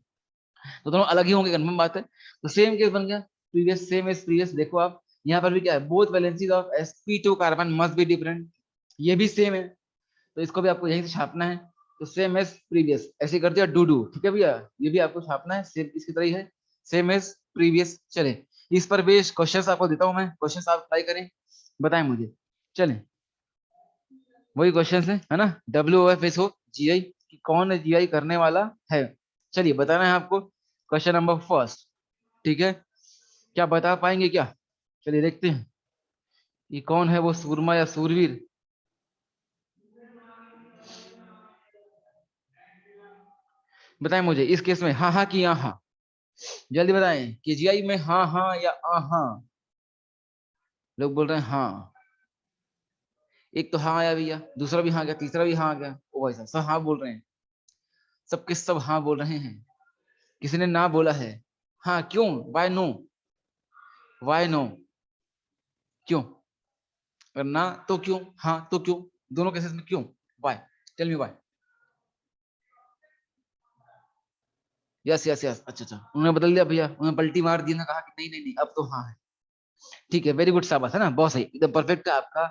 तो दोनों अलग ही होंगे, कंफर्म बात है। तो सेम केस बन गया, प्रीवियस सेम एज प्रीवियस। देखो आप यहाँ पर भी क्या है, both valencies of sp2 carbon must be different, ये भी सेम है, तो इसको भी आपको यहीं से छापना है। तो सेम एज प्रीवियस ऐसे कर दिया डू डू, ठीक है भैया, ये भी आपको छापना है सेम इसकी तरह ही है, सेम एज प्रीवियस। चले इस पर बेस्ड क्वेश्चंस आपको देता हूं मैं, क्वेश्चंस आप ट्राई करें, बताएं मुझे। चलें वही क्वेश्चंस है ना, WOFSO GI कि कौन GI करने वाला है। चलिए बताना है आपको, क्वेश्चन नंबर फर्स्ट, ठीक है, क्या बता पाएंगे क्या? चलिए देखते हैं ये कौन है वो सूरमा या सूरवीर। बताएं मुझे इस केस में हाँ हाँ कि यहाँ हाँ, जल्दी बताएं कि जीआई में हाँ हाँ या आ हाँ। लोग बोल रहे हैं हाँ, एक तो हाँ आया भैया, दूसरा भी हाँ गया, तीसरा भी हाँ आ गया, ओ भाई साहब सब हाँ बोल रहे हैं, सबके सब हाँ बोल रहे हैं, किसी ने ना बोला है। हाँ क्यों, वाई नो, वाई नो, क्यों, अगर ना तो क्यों, हाँ तो क्यों, दोनों केसेस में क्यों, why, tell me why. Yes yes yes, अच्छा अच्छा, उन्होंने बदल दिया भैया, उन्होंने पलटी मार दी ना, कहा कि नहीं नहीं नहीं अब तो हाँ है, ठीक है, वेरी गुड, शाबाश है ना, बहुत सही, एकदम परफेक्ट है आपका,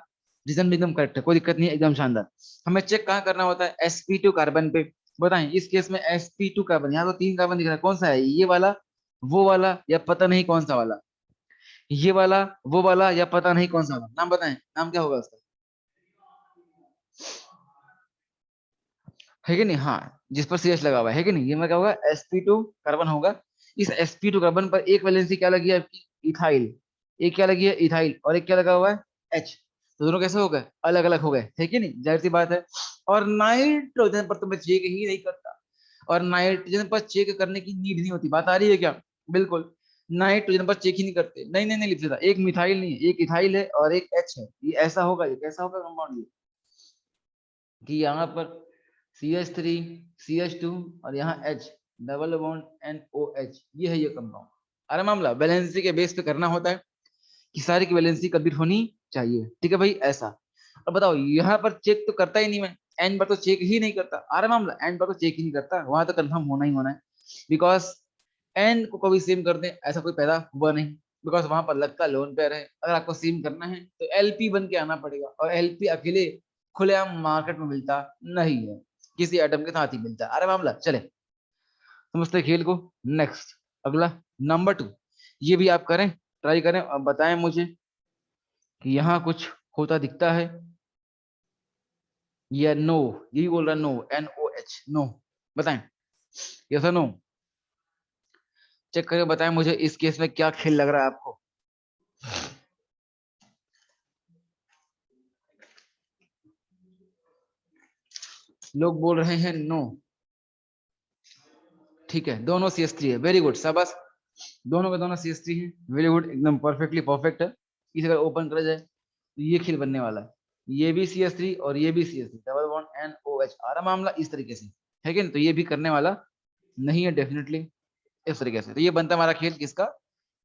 रीजन भी एकदम करेक्ट है, कोई दिक्कत नहीं है, एकदम शानदार। हमें चेक कहाँ करना होता है, sp2 कार्बन पे। बताएं इस केस में sp2 कार्बन, यहाँ तो 3 कार्बन दिख रहा है, कौन सा है, ये वाला, वो वाला, या पता नहीं कौन सा वाला, ये वाला, वो वाला, या पता नहीं कौन सा वाला, नाम बताएं, नाम क्या होगा उसका, है कि नहीं, हाँ जिस पर सी एच लगा हुआ है कि नहीं, ये में क्या होगा sp2 कार्बन होगा। इस sp2 कार्बन पर एक वैलेंसी क्या लगी है आपकी, इथाइल, एक क्या लगी है इथाइल, और एक क्या लगा हुआ है H, तो दोनों कैसे हो गए, अलग अलग हो गए, है कि नहीं, जाहिर सी बात है। और नाइट्रोजन पर तो मैं चेक ही नहीं करता, और नाइट्रोजन पर चेक करने की नीड नहीं होती, बात आ रही है क्या, बिल्कुल, नाइट्रोजन पर चेक ही नहीं करते, नहीं नहीं नहीं लिख देता, एक मिथाइल नहीं है, एक इथाइल है और एक H है, ये ऐसा होगा, ये कैसा होगा कंपाउंड, ये कि यहाँ पर CH3 CH2 और यहाँ H, डबल बॉन्ड NOH, ये है ये कंपाउंड। अरे मामला वैलेंसी के बेस पे करना होता है कि सारी की वैलेंसी कंप्लीट होनी चाहिए, ठीक है भाई ऐसा। अब बताओ यहाँ पर चेक तो करता ही नहीं मैं, एन पर तो चेक ही नहीं करता, अरे मामला एन पर तो चेक ही नहीं करता, वहां तो कंफर्म होना ही होना है, बिकॉज एन को कभी सेम कर दे ऐसा कोई पैदा हुआ नहीं, बिकॉज वहां पर लगता लोन पेयर है, अगर आपको सेम करना है तो एलपी बन के आना पड़ेगा, और एलपी अकेले खुलेआम मार्केट में मिलता नहीं है, किसी एटम के साथ ही मिलता है, अरे मामला चले समझते हैं खेल को। नेक्स्ट, अगला नंबर 2, ये भी आप करें, ट्राई करें और बताएं मुझे कि यहाँ कुछ होता दिखता है या नो, यही बोल रहा है नो, NOH नो, बताएं यस नो, चेक करके बताएं मुझे इस केस में क्या खेल लग रहा है आपको। लोग बोल रहे हैं नो, ठीक है, दोनों CH3 है, वेरी गुड, शाबाश, दोनों के दोनों CH3 है, वेरी गुड, एकदम परफेक्टली परफेक्ट है। इसे अगर ओपन करा जाए तो ये खेल बनने वाला है, ये भी CH3 और ये भी CH3, डबल बॉन्ड NOH, आ रहा मामला इस तरीके से, है कि नहीं, तो ये भी करने वाला नहीं है डेफिनेटली, इस तरीके से, तो ये बनता है हमारा खेल किसका,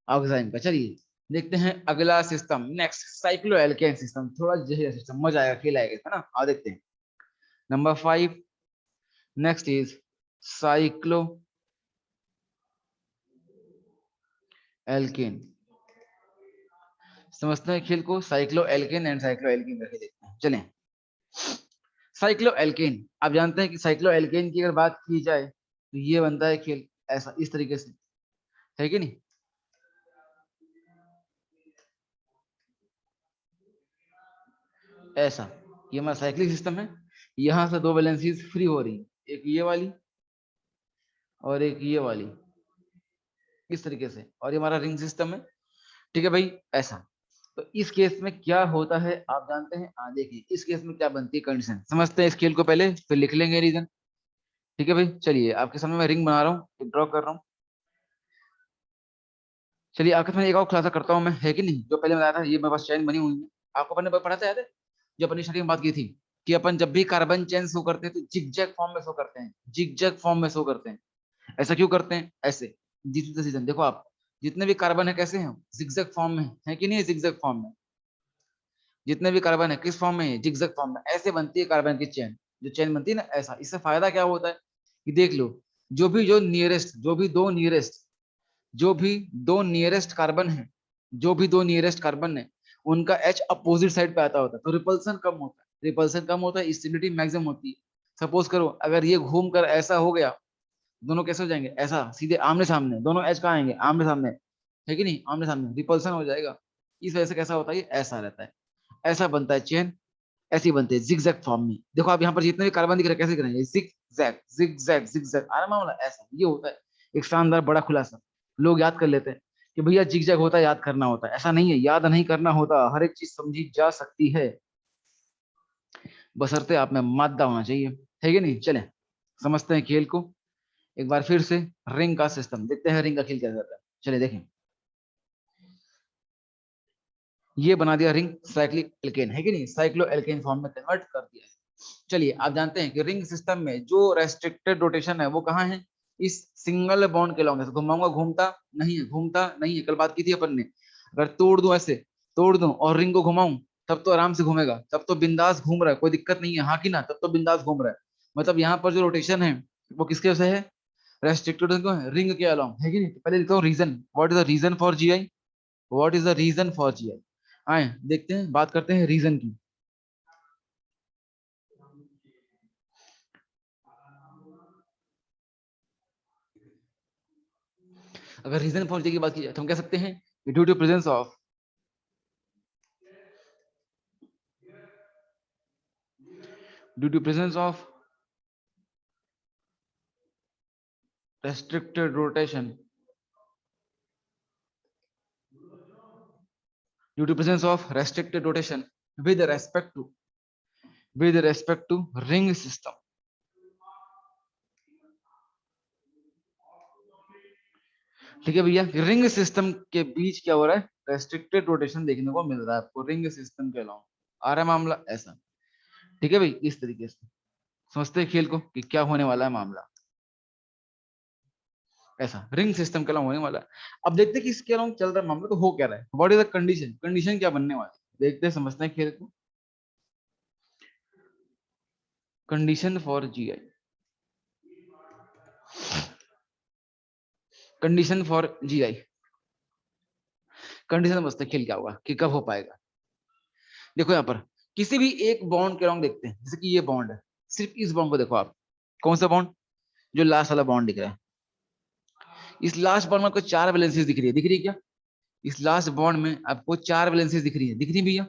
ऑक्साइन का। चलिए देखते हैं अगला system, next cycloalkane system, थोड़ा जटिल सिस्टम, मजा आएगा, खेल आएगा, है ना, आओ देखते हैं। Number 5, next is cycloalkane, समझते हैं खेल को, cycloalkane and cycloalkane करके देखते हैं, चलें। साइक्लो एल्केन, आप जानते हैं कि साइक्लो एल्केन की अगर बात की जाए तो ये बनता है खेल ऐसा, इस तरीके से, है कि नहीं, ऐसा, ये हमारा साइक्लिक सिस्टम है, यहाँ से दो वैलेंसीज फ्री हो रही, एक ये वाली और एक ये वाली, इस तरीके से, और ये हमारा रिंग सिस्टम है, ठीक है भाई ऐसा। तो इस केस में क्या होता है आप जानते हैं, देखिए इस केस में क्या बनती है कंडीशन, समझते हैं इस खेल को पहले, फिर लिख लेंगे रीजन, ठीक है भाई। चलिए आपके सामने मैं रिंग बना रहा हूँ, एक ड्रॉ कर रहा हूँ, चलिए आपके सामने एक और खुलासा करता हूँ मैं, है कि नहीं, जो पहले बताया था ये मेरे पास चैन बनी हुई है, आपको अपने पढ़ा था याद है, जो अपनी स्टडी में बात की थी कि अपन जब भी कार्बन चेन शो करते हैं तो जिगजैग फॉर्म में शो करते हैं, जिगजैग फॉर्म में शो करते हैं। ऐसा क्यों करते हैं? ऐसे डिसीजन देखो आप, जितने भी कार्बन है कैसे हैं, जिगजैग फॉर्म में है कि नहीं है, जिगजैग फॉर्म में। जितने भी कार्बन है किस फॉर्म में है, जिगजैग फॉर्म में। ऐसे बनती है कार्बन की चेन, जो चेन बनती है ना ऐसा। इससे फायदा क्या होता है कि देख लो, जो नियरेस्ट, जो भी दो नियरेस्ट कार्बन है, जो भी दो नियरेस्ट कार्बन है, उनका एच अपोजिट साइड पे आता होता है, तो रिपल्सन कम होता है, रिपल्सन कम होता है, स्टेबिलिटी मैक्सिमम होती है। सपोज करो अगर ये घूम कर ऐसा हो गया, दोनों कैसे हो जाएंगे, ऐसा सीधे आमने सामने, दोनों एच कहाँ आएंगे, आमने सामने, है कि नहीं, आमने सामने, रिपल्सन हो जाएगा। इस वजह से कैसा होता है, ये ऐसा रहता है, ऐसा बनता है चेन, ऐसी बनते हैं जिगजैग फॉर्म में। देखो आप यहाँ पर जितने भी कार्बन दिख रहे हैं कैसे दिख रहे हैं, जिगजैग जिगजैग जिगजैग, आरा मामला ऐसा ये होता है। एक शानदार बड़ा खुलासा, लोग याद कर लेते हैं कि भैया जिगजैग होता है, याद करना होता है, ऐसा नहीं है, याद नहीं करना होता, हर एक चीज समझी जा सकती है, बशर्ते आप में मादा होना चाहिए, है कि नहीं। चले समझते हैं खेल को एक बार फिर से। रिंग का सिस्टम देखते हैं, रिंग का खेल क्या करता है, चलिए देखें। ये बना दिया रिंग साइक्लिक एल्केन, है कि नहीं, साइक्लो एल्केन फॉर्म में कन्वर्ट कर दिया है। चलिए आप जानते हैं कि रिंग सिस्टम में जो रेस्ट्रिक्टेड रोटेशन है वो कहाँ है, इस सिंगल बॉन्ड के लॉन्ग है। घुमाऊंगा घूमता नहीं है, घूमता नहीं है, कल बात की थी अपन ने। अगर तोड़ दूं ऐसे, तोड़ दूं और रिंग को घुमाऊं, तब तो आराम से घूमेगा, तब तो बिंदास घूम रहा है, कोई दिक्कत नहीं है, हाँ कि ना, तब तो बिंदास घूम रहा है। मतलब यहाँ पर जो रोटेशन है वो किसके वजह से है, रेस्ट्रिक्टेड रिंग के अलॉन्ग, है कि नहीं। तो पहले लिखता हूँ reason, what is the reason for GI, what is the reason for GI. आए देखते हैं, बात करते हैं रीजन की। अगर रीजन फॉर जीआई की बात की जाए तो हम कह सकते हैं due to presence of, due to presence of restricted rotation, due to presence of restricted rotation with respect to ring system। ठीक है भैया, रिंग सिस्टम के बीच क्या हो रहा है, रेस्ट्रिक्टेड रोटेशन देखने को मिल रहा है आपको रिंग सिस्टम के अलावा। आ रहा है मामला ऐसा, ठीक है भाई, इस तरीके से समझते हैं खेल को कि क्या होने वाला है मामला, ऐसा रिंग सिस्टम के अलावा होने वाला है। अब देखते हैं कि इसके अलावा चल रहा है मामला, तो हो क्या रहा है, what is the condition, condition क्या बनने वाली है, देखते हैं समझते हैं खेल को। Condition for GI, condition for GI, condition समझते हैं खेल क्या होगा कि कब हो पाएगा। देखो यहाँ पर किसी भी एक बॉन्ड के अलावा देखते हैं, जैसे कि ये बॉन्ड है, सिर्फ इस बॉन्ड को देखो आप, कौन सा बॉन्ड, जो लास्ट वाला बॉन्ड दिख रहा है, इस लास्ट बॉन्ड में आपको चार वैलेंसीज दिख रही है, दिख रही है क्या, इस लास्ट बॉन्ड में आपको चार वैलेंसीज दिख रही है, दिख रही भैया,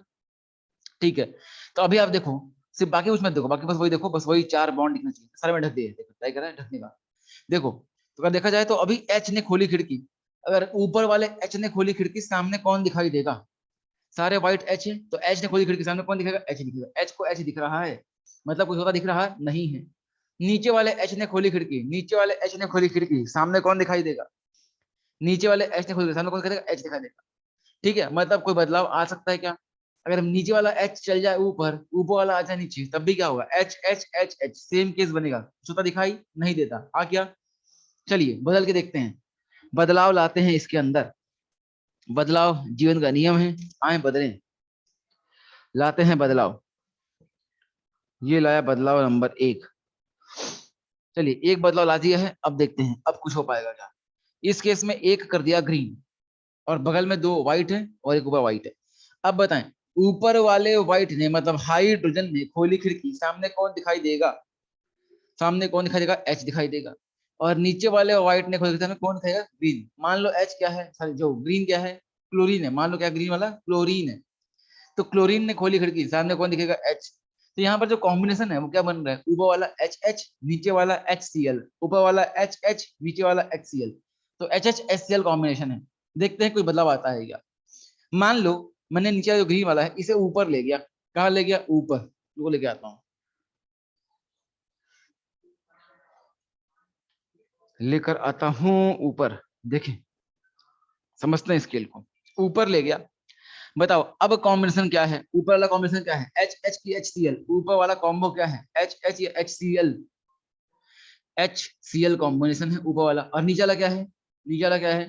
ठीक है। तो अभी आप देखो, सिर्फ बाकी कुछ मत देखो, बाकी बस वही देखो, बस वही चार बॉन्ड दिखना चाहिए, सारे में ढक दिए, देखो ट्राई कर रहा है ढकने का। देखो तो अगर देखा जाए तो अभी एच ने खोली खिड़की, अगर ऊपर वाले एच ने खोली खिड़की, सामने कौन दिखाई देगा, सारे व्हाइट एच है, तो एच ने खोली खिड़की, सामने कौन दिखेगा, एच दिखेगा, एच को एच दिख रहा है, मतलब कुछ होता दिख रहा नहीं है। नीचे वाले एच ने खोली खिड़की, नीचे वाले एच ने खोली खिड़की, सामने कौन दिखाई देगा, नीचे वाले एच ने खोली खिड़की, सामने कौन दिखाई देगा, एच दिखाई देगा। ठीक है, मतलब कोई बदलाव आ सकता है क्या, अगर नीचे वाला एच चल जाए ऊपर, ऊपर वाला आ जाए नीचे, तब भी क्या होगा, H H H H, same case बनेगा, कुछ होता दिखाई नहीं देता, आ क्या। चलिए बदल के देखते हैं, बदलाव लाते हैं इसके अंदर, बदलाव जीवन का नियम है, आए बदलें, लाते हैं बदलाव। ये लाया बदलाव नंबर एक। चलिए एक बदलाव ला दिया है, अब देखते हैं अब कुछ हो पाएगा क्या। इस केस में एक कर दिया ग्रीन, और बगल में दो व्हाइट है और एक ऊपर व्हाइट है। अब बताएं, ऊपर वाले व्हाइट ने मतलब हाइड्रोजन ने खोली खिड़की, सामने कौन दिखाई देगा, सामने कौन दिखाई देगा, एच दिखाई देगा। और नीचे वाले व्हाइट ने खोली खिड़की, सामने कौन दिखाएगा, ग्रीन। मान लो एच क्या है, सॉरी जो ग्रीन क्या है, क्लोरीन है, मान लो क्या ग्रीन वाला क्लोरीन है, तो क्लोरीन ने खोली खिड़की, सामने कौन दिखेगा, एच। तो यहाँ पर जो कॉम्बिनेशन है वो क्या बन रहा है, ऊपर वाला एच एच, नीचे वाला एच सी एल, ऊपर वाला एच एच, नीचे वाला एच सी एल, तो H H H C L combination है। देखते हैं कोई बदलाव आता है क्या। मान लो मैंने नीचे जो ग्रीन वाला है इसे ऊपर ले गया, कहाँ ले गया, ऊपर, वो लेके आता हूँ, लेकर आता हूँ ऊपर। देखें समझते हैं स्केल को, ऊपर ले गया, बताओ अब कॉम्बिनेशन क्या है, ऊपर वाला कॉम्बिनेशन क्या है, एच एच की एच सी एल, ऊपर वाला कॉम्बो क्या है, एच एच या H C L, H C L combination है ऊपर वाला, और नीचे वाला क्या है, नीचे वाला क्या है,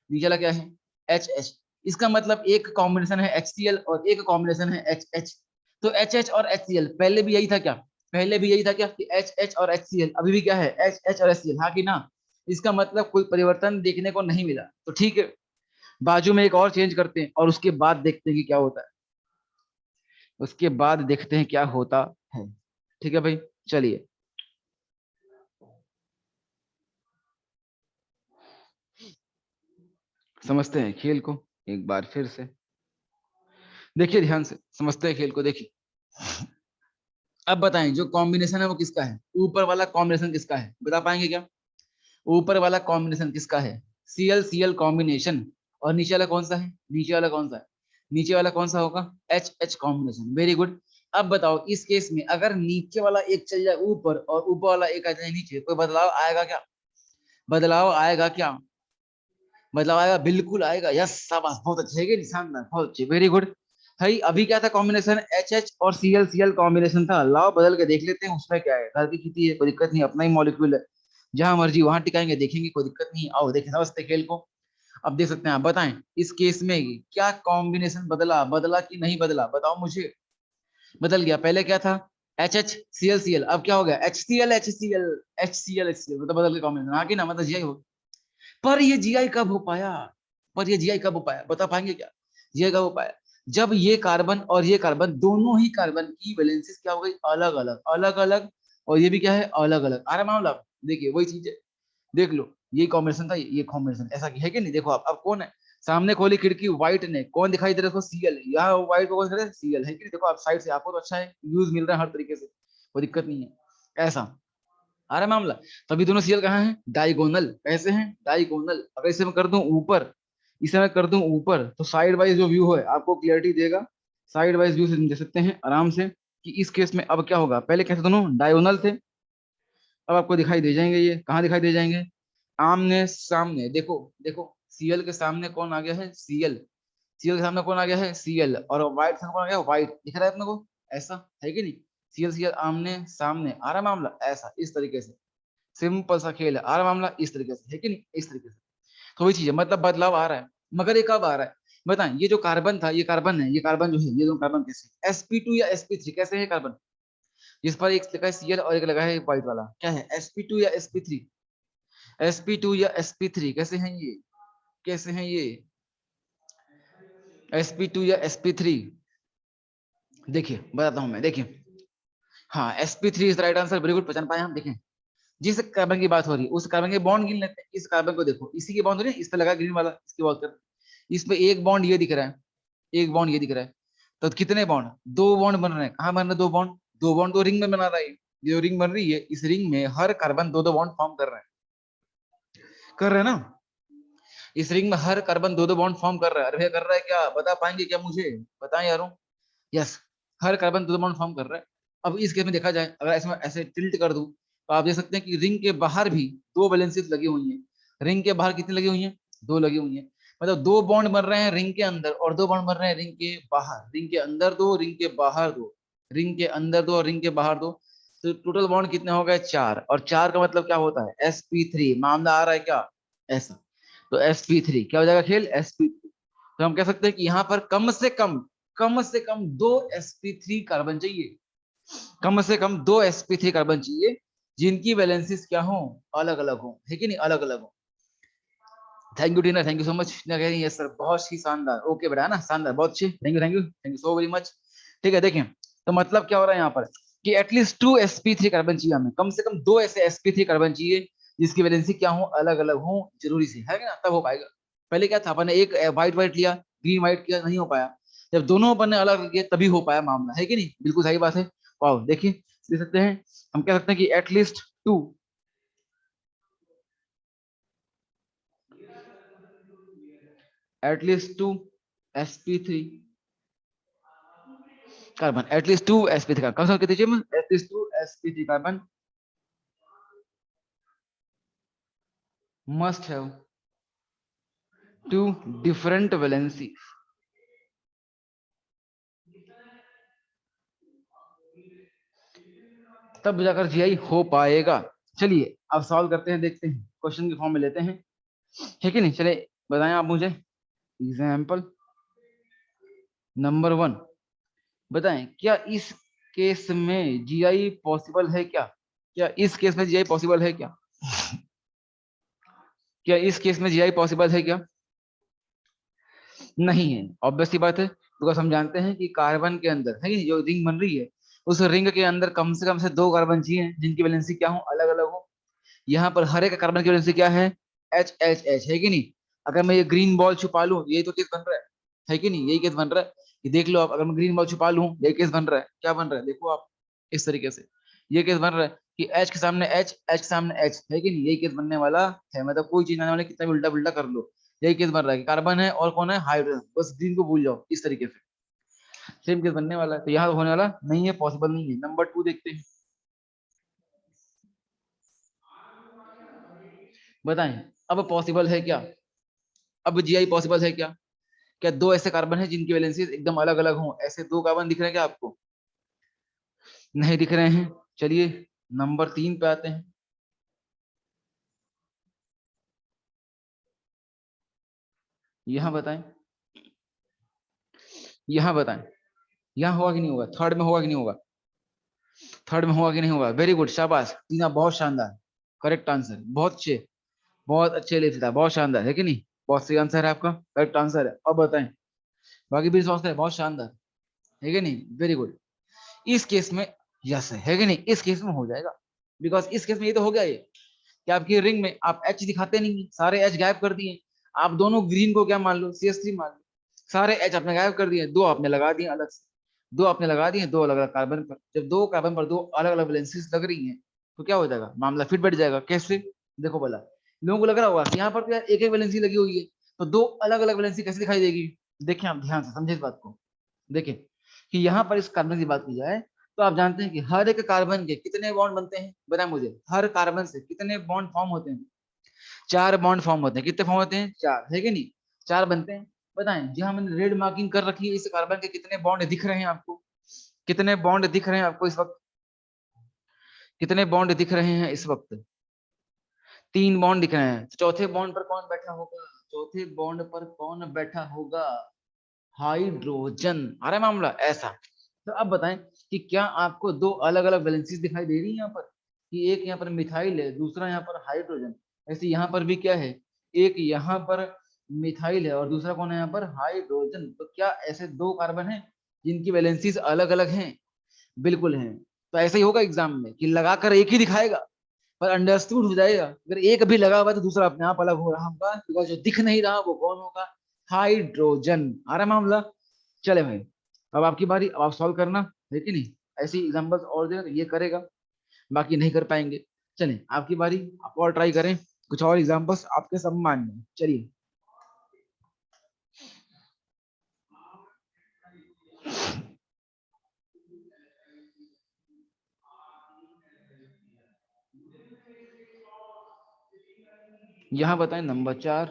नीचे वाला क्या है, एच एच। इसका मतलब एक कॉम्बिनेशन है एच सी एल और एक कॉम्बिनेशन है एच एच। तो एच एच और एच सी एल पहले भी यही था क्या, पहले भी यही था क्या कि एच एच और एच सी एल, अभी भी क्या है एच एच और एच सी एल, हाँ कि ना। इसका मतलब कोई परिवर्तन देखने को नहीं मिला, तो ठीक है, बाजू में एक और चेंज करते हैं और उसके बाद देखते हैं कि क्या होता है, उसके बाद देखते हैं क्या होता है। ठीक है भाई, चलिए। समझते हैं खेल को एक बार फिर से, देखिए ध्यान से समझते हैं खेल को, देखिए। अब बताएं जो कॉम्बिनेशन है वो किसका है, ऊपर वाला कॉम्बिनेशन किसका है, बता पाएंगे क्या, ऊपर वाला कॉम्बिनेशन किसका है, सीएल सीएल कॉम्बिनेशन, और नीचे वाला कौन सा है, नीचे वाला कौन सा है, नीचे वाला कौन सा होगा, H H combination, very good. अब बताओ इस केस में अगर नीचे वाला एक चल जाए ऊपर और ऊपर वाला एक आ जाए नीचे, कोई बदलाव आएगा क्या, बदलाव आएगा क्या, बदलाव आएगा, बिल्कुल आएगा, यस शाबाश, बहुत अच्छे है कि नहीं, शानदार, बहुत अच्छे, वेरी गुड। भाई अभी क्या था कॉम्बिनेशन, एच एच और सीएल सीएल कॉम्बिनेशन था, लाओ बदल के देख लेते हैं, उसमें क्या है, घर की खेती है, कोई दिक्कत नहीं, अपना ही मॉलिक्यूल है, जहां मर्जी वहां टिकाएंगे, देखेंगे, कोई दिक्कत नहीं, आओ देखें, समझते खेल को। अब देख सकते हैं, आप बताएं इस केस में क्या कॉम्बिनेशन बदला, बदला कि नहीं बदला, बताओ मुझे। बदल गया, पहले क्या था, H H C L C L, अब क्या हो गया, H C L H C L, H C L H C L, मतलब बदल के कॉम्बिनेशन, हाँ कि ना, मतलब यही हो। पर ये जीआई कब हो पाया, पर ये जीआई कब हो पाया, बता पाएंगे क्या, जीआई कब हो पाया, जब ये कार्बन और ये कार्बन, दोनों ही कार्बन की वैलेंसीज क्या हो गई, अलग अलग, अलग अलग, और ये भी क्या है, अलग अलग, आ रहा मामला, देखिए वही चीज है, देख लो, ये कॉम्बिनेशन था, ये कॉम्बिनेशन, ऐसा है कि नहीं, देखो आप, अब कौन है, सामने खोली खिड़की व्हाइट ने, कौन दिखाई दे रहा है उसको, सीएल, यहाँ व्हाइट को कौन दिखा रहा है, सीएल, है कि नहीं, देखो आप साइड से, आपको तो अच्छा है, यूज मिल रहा है हर तरीके से, कोई दिक्कत नहीं है, ऐसा आ रहा है मामला। तभी दोनों सीएल कहाँ हैं, डायगोनल, कैसे हैं, डायगोनल, अगर इसे मैं कर दूं ऊपर, इसे मैं कर दूं ऊपर, तो साइड वाइज जो व्यू है आपको क्लियरिटी देगा, साइड वाइज व्यू से दे सकते हैं आराम से, कि इस केस में अब क्या होगा, पहले कैसे दोनों डायगोनल थे, अब आपको दिखाई दे जाएंगे, ये कहाँ दिखाई दे जाएंगे, आमने सामने, देखो देखो, सीएल के सामने कौन आ गया है, सीएल, सीएल के सामने कौन आ गया है, सीएल, और व्हाइट से कौन आ गया, व्हाइट, दिख रहा है अपने को, ऐसा है कि नहीं, सीएल सीएल आमने सामने, आ रहा मामला, ऐसा इस तरीके से, सिंपल सा खेल है, आ रहा मामला इस तरीके से, है कि नहीं, इस तरीके से, तो वही चीज है, मतलब बदलाव आ रहा है, मगर ये कब आ रहा है, बताएं, ये जो कार्बन था, ये कार्बन है, ये कार्बन जो है, ये दोनों कार्बन कैसे, sp2 या sp3 कैसे है कार्बन, जिस पर एक लगा है सीएल और एक लगा है व्हाइट वाला, क्या है, sp2 या sp3, sp2 या sp3 कैसे हैं ये, कैसे हैं ये, sp2 या sp3, देखिए बताता हूं मैं, देखिए, हाँ sp3 is right answer, very good, पहचान पाए हम, देखें, जिस कार्बन की बात हो रही है उस कार्बन के बॉन्ड गिन लेते हैं, इस कार्बन को देखो, इसी की बॉन्ड हो रही है, इस पे लगा ग्रीन वाला, इसकी बात कर, इस पे एक बॉन्ड ये दिख रहा है, एक बॉन्ड ये दिख रहा है, तो कितने बॉन्ड, दो बॉन्ड बन रहे हैं, कहाँ बन रहे हैं, दो बॉन्ड, दो बॉन्ड तो रिंग में बना रहा है, ये जो रिंग बन रही है, इस रिंग में हर कार्बन दो दो बॉन्ड फॉर्म कर रहे हैं ना, इस रिंग में हर कार्बन दो दो बॉन्ड फॉर्म कर रहा है, अरे भैया कर रहा है क्या, बता पाएंगे क्या मुझे, बताएं यारों, यस, हर कार्बन दो दो बॉन्ड फॉर्म कर रहा है। अब इस केस में देखा जाए, अगर ऐसे ऐसे टिल्ट कर दूं, तो आप देख सकते हैं कि रिंग के बाहर भी दो वैलेंसीज लगी हुई हैं, रिंग के बाहर कितनी लगी हुई हैं, दो लगी हुई हैं, मतलब दो बॉन्ड बन रहे हैं रिंग के अंदर और दो बॉन्ड बन रहे हैं रिंग के बाहर, रिंग के अंदर दो, रिंग के बाहर दो, रिंग के अंदर दो और रिंग के बाहर दो, तो टोटल बॉन्ड कितने हो गए, चार, और चार का मतलब क्या होता है, sp3, मामला आ रहा है क्या, ऐसा, तो sp3 क्या हो जाएगा खेल, sp3, तो हम कह सकते हैं कि यहाँ पर कम से कम दो sp3 कार्बन चाहिए, कम से कम दो sp3 कार्बन चाहिए, जिनकी वैलेंसीज क्या हो, अलग अलग हो, है कि नहीं, अलग अलग हो। Thank you Tina, thank you so much, Tina कह रही है सर बहुत ही शानदार, ओके बेटा, है ना, शानदार, बहुत अच्छे, thank you thank you thank you so very much. ठीक है, देखें, तो मतलब क्या हो रहा है यहाँ पर, कि एटलीस्ट टू sp3 कार्बन चाहिए हमें, कम से कम दो ऐसे sp3 कार्बन चाहिए, जिसकी वैलेंसी क्या हो, अलग अलग हो, जरूरी से, है ना, तब हो पाएगा। पहले क्या था, अपन ने एक व्हाइट व्हाइट लिया, ग्रीन व्हाइट किया, नहीं हो पाया, जब दोनों अपन ने अलग किए तभी हो पाया मामला, है कि नहीं, बिल्कुल सही बात है। वाह, देखिए देख सकते हैं, हम कह सकते हैं कि at least two, at least two sp3 carbon, at least two sp3 carbon, कम से कम कितने चाहिए, at least two sp3 carbon must have two different valency, तब जाकर जीआई हो पाएगा। चलिए अब सॉल्व करते हैं, देखते हैं, क्वेश्चन के फॉर्म में लेते हैं, है कि नहीं। चले बताएं आप मुझे। एग्जाम्पल नंबर 1, बताएं क्या इस केस में जीआई पॉसिबल है क्या? क्या इस केस में जीआई पॉसिबल है क्या? क्या इस केस में जीआई पॉसिबल है क्या? नहीं है, ऑब्वियस सी बात है, बिकॉज हम जानते हैं कि कार्बन के अंदर है कि जो रिंग बन रही है, उस रिंग के अंदर कम से दो कार्बन चाहिए जिनकी वैलेंसी क्या हो, अलग अलग हो। यहाँ पर हर एक कार्बन की वैलेंसी क्या है? एच एच एच, है कि नहीं। अगर मैं ये ग्रीन बॉल छुपा लूं, यही तो केस बन रहा है कि नहीं, यही केस बन रहा है। ये देख लो आप, अगर मैं ग्रीन बॉल छुपा लूं, यही केस बन रहा है। क्या बन रहा है देखो आप, इस तरीके से ये केस बन रहा है कि एच के सामने एच, एच के सामने एच, है कि नहीं, यही केस बनने वाला है। मतलब कोई चीज आने वाले, कितना भी उल्टा पुल्टा कर लो, यही केस बन रहा है कि कार्बन है और कौन है, हाइड्रोजन, बस ग्रीन को भूल जाओ, इस तरीके से सेम केस बनने वाला है। तो यहाँ होने वाला नहीं है, पॉसिबल नहीं है। नंबर 2 देखते हैं, बताएं अब पॉसिबल है क्या? अब जीआई पॉसिबल है क्या? क्या दो ऐसे कार्बन है जिनकी वैलेंसी एकदम अलग अलग हो, ऐसे दो कार्बन दिख रहे हैं क्या आपको? नहीं दिख रहे हैं। चलिए नंबर 3 पे आते हैं। यहाँ बताएं, यहाँ बताएं, यहाँ होगा कि नहीं होगा, थर्ड में होगा कि नहीं होगा, थर्ड में होगा कि नहीं होगा। वेरी गुड, शाबाश टीना, बहुत शानदार, करेक्ट आंसर, बहुत अच्छे, बहुत अच्छे लिए था, बहुत शानदार, है कि नहीं, बहुत सही आंसर है आपका, करेक्ट आंसर है। अब बताएं, बाकी भी सोचते हैं, बहुत शानदार, है कि नहीं, वेरी गुड। इस केस में यस है कि नहीं, इस केस में हो जाएगा, बिकॉज इस केस में ये तो हो गया ये कि आपकी रिंग में आप एच दिखाते नहीं है, सारे एच गायब कर दिए। आप दोनों ग्रीन को क्या मान लो, CH3 मान लो, सारे एच आपने गायब कर दिए, दो आपने लगा दिए अलग से, दो आपने लगा दिए दो अलग अलग कार्बन पर। जब दो कार्बन पर दो अलग अलग वैलेंसीज लग रही हैं, तो क्या हो जाएगा, मामला फिट बैठ जाएगा। कैसे, देखो भला, लोगों को लग रहा होगा कि यहाँ पर तो यार एक एक वैलेंसी लगी हुई है, तो दो अलग अलग वैलेंसी कैसे दिखाई देगी। देखें आप ध्यान से समझे इस बात को, देखें कि यहाँ पर इस कार्बन की बात की जाए, तो आप जानते हैं कि हर एक कार्बन के कितने बॉन्ड बनते हैं, बताएं मुझे, हर कार्बन से कितने बॉन्ड फॉर्म होते हैं? चार बॉन्ड फॉर्म होते हैं। कितने फॉर्म होते हैं? चार, है कि नहीं, चार बनते हैं। बताएं, जहां मैंने रेड मार्किंग कर रखी है, इस कार्बन के कितने बॉन्ड दिख रहे हैं आपको? कितने बॉन्ड दिख रहे हैं आपको इस वक्त? कितने बॉन्ड दिख रहे हैं इस वक्त? तीन बॉन्ड दिख रहे हैं। चौथे बॉन्ड पर कौन बैठा होगा? चौथे बॉन्ड पर कौन बैठा होगा? हाइड्रोजन। आ रहा है मामला ऐसा। तो अब बताएं कि क्या आपको दो अलग अलग वैलेंसीज दिखाई दे रही है यहाँ पर, कि एक यहाँ पर मिथाइल है, दूसरा यहाँ पर हाइड्रोजन। ऐसे यहाँ पर भी क्या है, एक यहाँ पर मिथाइल है और दूसरा कौन है यहाँ पर, हाइड्रोजन। तो क्या ऐसे दो कार्बन हैं जिनकी वैलेंसीज अलग अलग हैं? बिल्कुल हैं। तो ऐसा ही होगा एग्जाम में कि लगाकर एक ही दिखाएगा, पर अंडरस्टूड हो जाएगा। अगर एक भी लगा हुआ है तो दूसरा अपने आप अलग हो रहा होगा, बिकॉज जो दिख नहीं रहा वो कौन होगा, हाइड्रोजन। आ रहा मामला। चले भाई, अब आपकी बारी, अब आप सॉल्व करना, है कि नहीं। ऐसी एग्जांपल्स और दे ये करेगा, बाकी नहीं कर पाएंगे। चलें आपकी बारी, आप और ट्राई करें, कुछ और एग्जांपल्स आपके सम्मान में। चलिए यहाँ बताएं नंबर 4,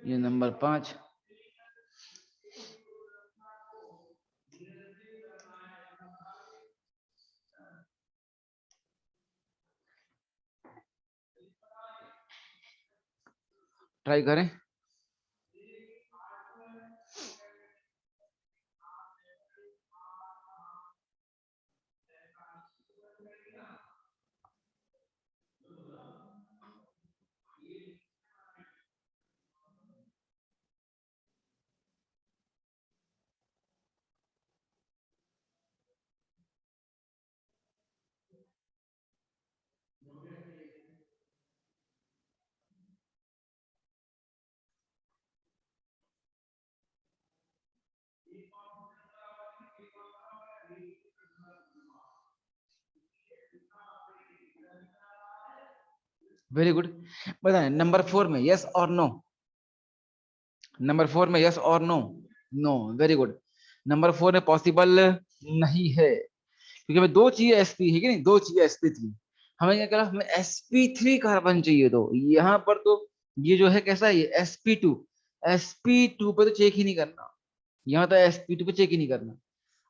ये नंबर 5, ट्राई करें। वेरी गुड, बताएं नंबर 4 में यस और नो, नंबर 4 में यस और no. No, very good, number 4 में पॉसिबल नहीं है, क्योंकि हमें दो चाहिए sp, है कि नहीं, दो चाहिए sp3। हमें क्या करा, हमें sp3 कार्बन चाहिए, तो यहाँ पर तो ये जो है कैसा है, ये sp2, sp2 पे तो चेक ही नहीं करना, यहाँ तो sp2 पे चेक ही नहीं करना,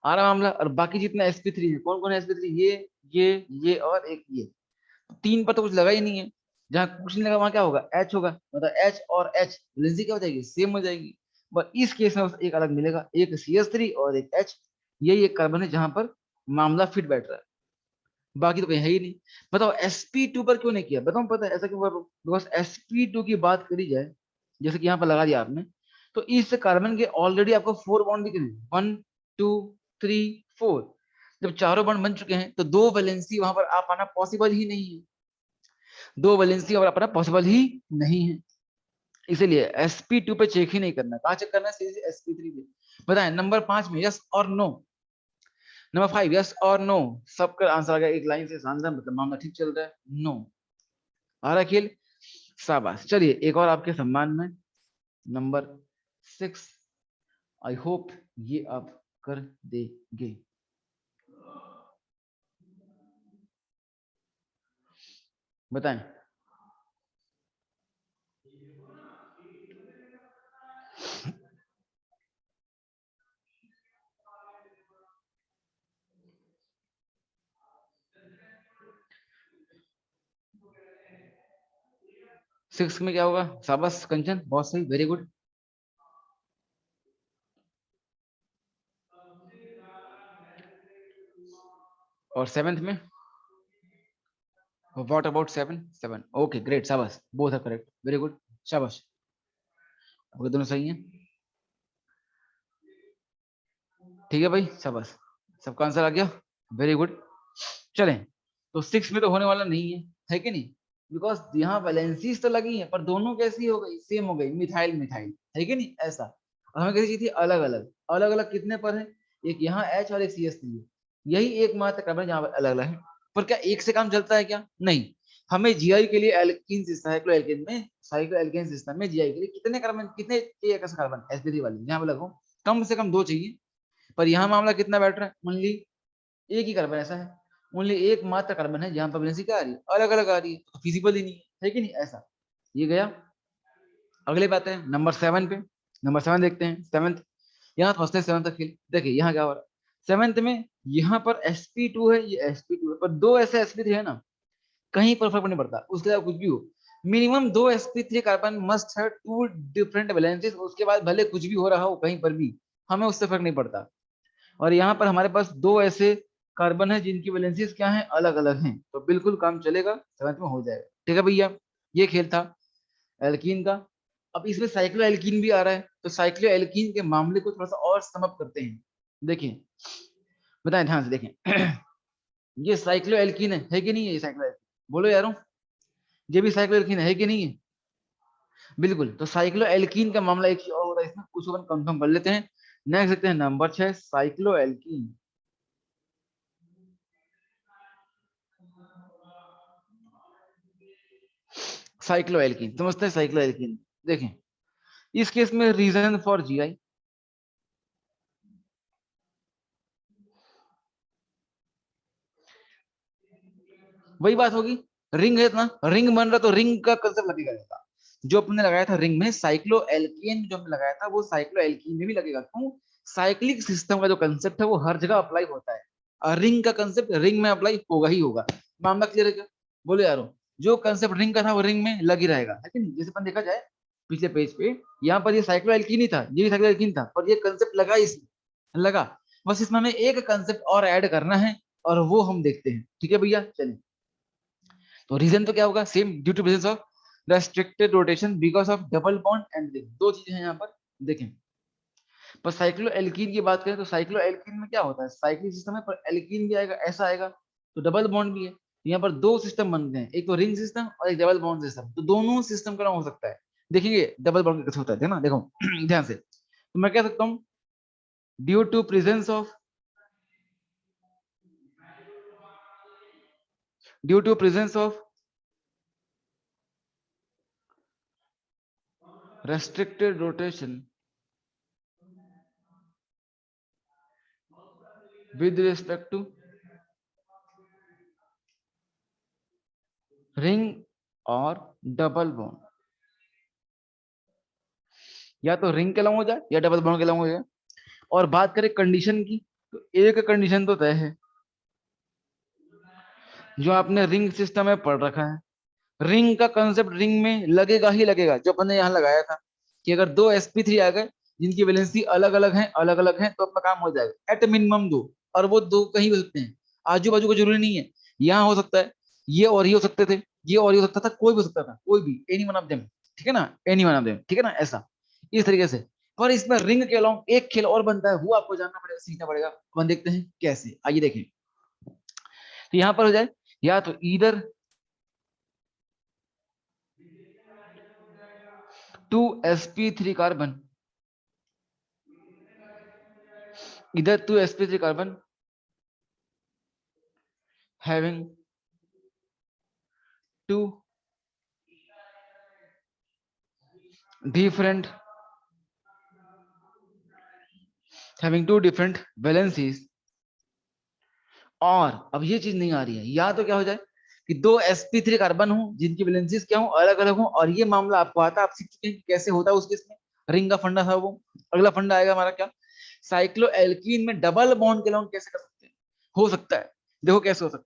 आ रहा मामला। और बाकी जितना sp3 है, कौन कौन है sp3, ये और एक ये, तीन पर तो कुछ लगा ही नहीं है। जहाँ कुछ नहीं लगा वहां क्या होगा, एच होगा, मतलब एच और एच वैलेंसी क्या हो जाएगी, सेम हो जाएगी। बस इस केस में बस एक अलग मिलेगा, एक CH3 और एक एच, यही एक कार्बन है जहां पर मामला फिट बैठ रहा है, बाकी तो कहीं है ही नहीं। बताओ sp2 पर क्यों नहीं किया, बताओ पता है ऐसा क्यों कर रहा हूँ, बिकॉज sp2 की बात करी जाए, जैसे कि यहाँ पर लगा दिया आपने, तो इस कार्बन के ऑलरेडी आपको 4 बॉन्ड दिख रहे हैं, 1 2 3 4। जब चारों बॉन्ड बन चुके हैं तो दो वैलेंसी वहां पर आ पाना पॉसिबल ही नहीं है, दो वैलेंसी वहां पर आ पाना पॉसिबल ही नहीं है। इसीलिए sp2 पे चेक ही नहीं करना, कहाँ चेक करना है, सीधे sp3 पे। बताएं नंबर 5 में यस और नो, नंबर 5 यस और नो, सबका आंसर आ गया एक लाइन से, आंसर मतलब मामला ठीक चल रहा है, नो आ रहा खेल, शाबाश। चलिए एक और आपके सम्मान में, नंबर 6, आई होप ये आप कर देंगे। बताएं। सिक्स में क्या होगा, शाबाश कंचन, बहुत सही, वेरी गुड। और सेवेंथ में, व्हाट अबाउट 7, 7, ओके ग्रेट, शाबाश, both are correct, very good, शाबाश, आपके दोनों सही हैं। ठीक है भाई, शाबाश, सबका आंसर आ गया, वेरी गुड। चलें, तो 6 में तो होने वाला नहीं है कि नहीं, बिकॉज यहाँ वैलेंसीज तो लगी है पर दोनों कैसी हो गई, सेम हो गई, मिथाइल मिथाइल, है कि नहीं ऐसा। और हमें कैसी चीज थी, अलग अलग, अलग अलग कितने पर है, एक यहाँ H और एक CH3 है, यही एकमात्र कार्बन जहाँ पर अलग अलग है। पर क्या एक से काम चलता है क्या, नहीं, हमें जीआई के लिए एल्कीन साइक्लोएल्केन में, साइक्लोएल्केन सिस्टम में जीआई के लिए कितने कार्बन, कितने चाहिए कार्बन sp3 वाले जहाँ पे लगो, कम से कम दो चाहिए। पर यहाँ मामला कितना बैठ रहा है, ओनली एक ही कार्बन ऐसा है, ओनली एक मात्र कार्बन है जहां पर वैलेंसी क्या आ रही है, अलग अलग आ रही है, तो फिजिबल ही नहीं है कि नहीं ऐसा। ये गया। अगली बात है नंबर 7 पे, नंबर 7 देखते हैं, सेवंथ, यहाँ फंसते हैं सेवंथ तक खेल। देखिए यहाँ क्या हो रहा है, सेवंथ में यहाँ पर sp2 है, ये sp2 है, पर दो ऐसे sp3 है ना, कहीं पर फर्क नहीं पड़ता, उसके बाद कुछ भी हो, मिनिमम दो sp3 कार्बन मस्ट है टू डिफरेंट वैलेंसीज, उसके बाद भले कुछ भी हो रहा हो कहीं पर भी, हमें उससे फर्क नहीं पड़ता। और यहाँ पर हमारे पास दो ऐसे कार्बन है जिनकी वैलेंसीज क्या है, अलग अलग हैं, तो बिल्कुल काम चलेगा, सेवंथ में हो जाएगा। ठीक है भैया, ये खेल था एल्कीन का। अब इसमें साइक्लो एल्कीन भी आ रहा है, तो साइक्लो एल्कीन के मामले को थोड़ा सा और समअप करते हैं। देखिए, बताएं ध्यान से देखें ये साइक्लो एल्कीन है कि नहीं है, ये साइक्लो एल्कीन, बोलो यारों, ये भी साइक्लो एल्कीन है कि नहीं है, बिल्कुल। तो साइक्लो एल्कीन का मामला एक और हो रहा है इसमें, उसको हम कंफर्म कर लेते हैं। नेक्स्ट देखते हैं number 6, cyclo alkene. Cyclo alkene समझते हैं, साइक्लो एल्कीन देखें, इस केस में रीजन फॉर जीआई, वही बात होगी, रिंग है इतना, रिंग बन रहा तो रिंग का कंसेप्ट लगेगा इसका। जो अपने लगाया था रिंग में साइक्लो एल्केन, जो हमने लगाया था वो साइक्लो एल्कीन में भी लगेगा, क्यों, साइक्लिक सिस्टम का जो कंसेप्ट है वो हर जगह अप्लाई होता है, और रिंग का कंसेप्ट रिंग में अप्लाई होगा ही होगा। मामला क्लियर है क्या, बोले यारो, जो कंसेप्ट रिंग का था वो रिंग में लग ही रहेगा, है कि नहीं। जैसे अपन देखा जाए पिछले पेज पे, यहाँ पर ये साइक्लो एल्कीन ही था, ये भी साइक्लो एल्कीन था, पर ये कंसेप्ट लगा इसमें, लगा, बस इसमें हमें एक कंसेप्ट और ऐड करना है, और वो हम देखते हैं। ठीक है भैया, चलिए। तो रीजन तो क्या होगा, same, due to presence of restricted rotation because of double bond and ring, दो चीजें हैं यहाँ पर, देखें। पर साइक्लो एल्कीन की बात करें तो साइक्लो एल्कीन में क्या होता है, साइक्लिक सिस्टम है, पर एल्कीन भी आएगा, ऐसा आएगा, तो डबल बॉन्ड भी है, तो यहाँ पर दो सिस्टम बन गए हैं, एक तो रिंग सिस्टम और एक डबल बॉन्ड सिस्टम, तो दोनों सिस्टम का नाम हो सकता है। देखिए डबल बॉन्ड कैसे होता है ना, देखो ध्यान से, तो मैं कह सकता हूँ due to presence of, due to presence of restricted rotation with respect to ring or double bond, या तो रिंग के अलॉन्ग हो जाए या डबल बॉन्ड के अलॉन्ग हो जाए। और बात करें कंडीशन की, तो एक कंडीशन तो तय है जो आपने रिंग सिस्टम में पढ़ रखा है। रिंग का कंसेप्ट रिंग में लगेगा ही लगेगा, जो अपन ने यहाँ लगाया था कि अगर दो sp3 आ गए जिनकी वैलेंसी अलग अलग है तो अपना काम हो जाएगा। एट मिनिमम दो, और वो दो कहीं भी हो सकते हैं, आजू बाजू का जरूरी नहीं है। यहाँ हो सकता है, ये और ये हो सकते थे, ये और ये हो सकता था, कोई भी हो सकता था, कोई भी, एनी वन ऑफ देम। ठीक है ना, एनी वन ऑफ देम, ठीक है ना, ऐसा इस तरीके से। पर इसमें रिंग के अलावा एक खेल और बनता है, वो आपको जानना पड़ेगा, सीखना पड़ेगा। अपन देखते हैं कैसे, आइए देखें। तो यहाँ पर हो जाए या तो ईदर टू sp3 कार्बन, इधर two sp3 carbon having two different valencies। और अब ये चीज नहीं आ रही है, या तो क्या हो जाए कि दो sp3 कार्बन हो जिनकी वैलेंसीज क्या हो, अलग अलग हो। और ये मामला आपको आता है, आप सीख चुके हैं कि कैसे होता है उस केस में। रिंग का फंडा था वो। अगला फंडा आएगा हमारा क्या, साइक्लोएल्कीन में डबल बॉन्ड के लॉन्ग कैसे कर सकते हैं। हो सकता है, देखो कैसे हो सकता है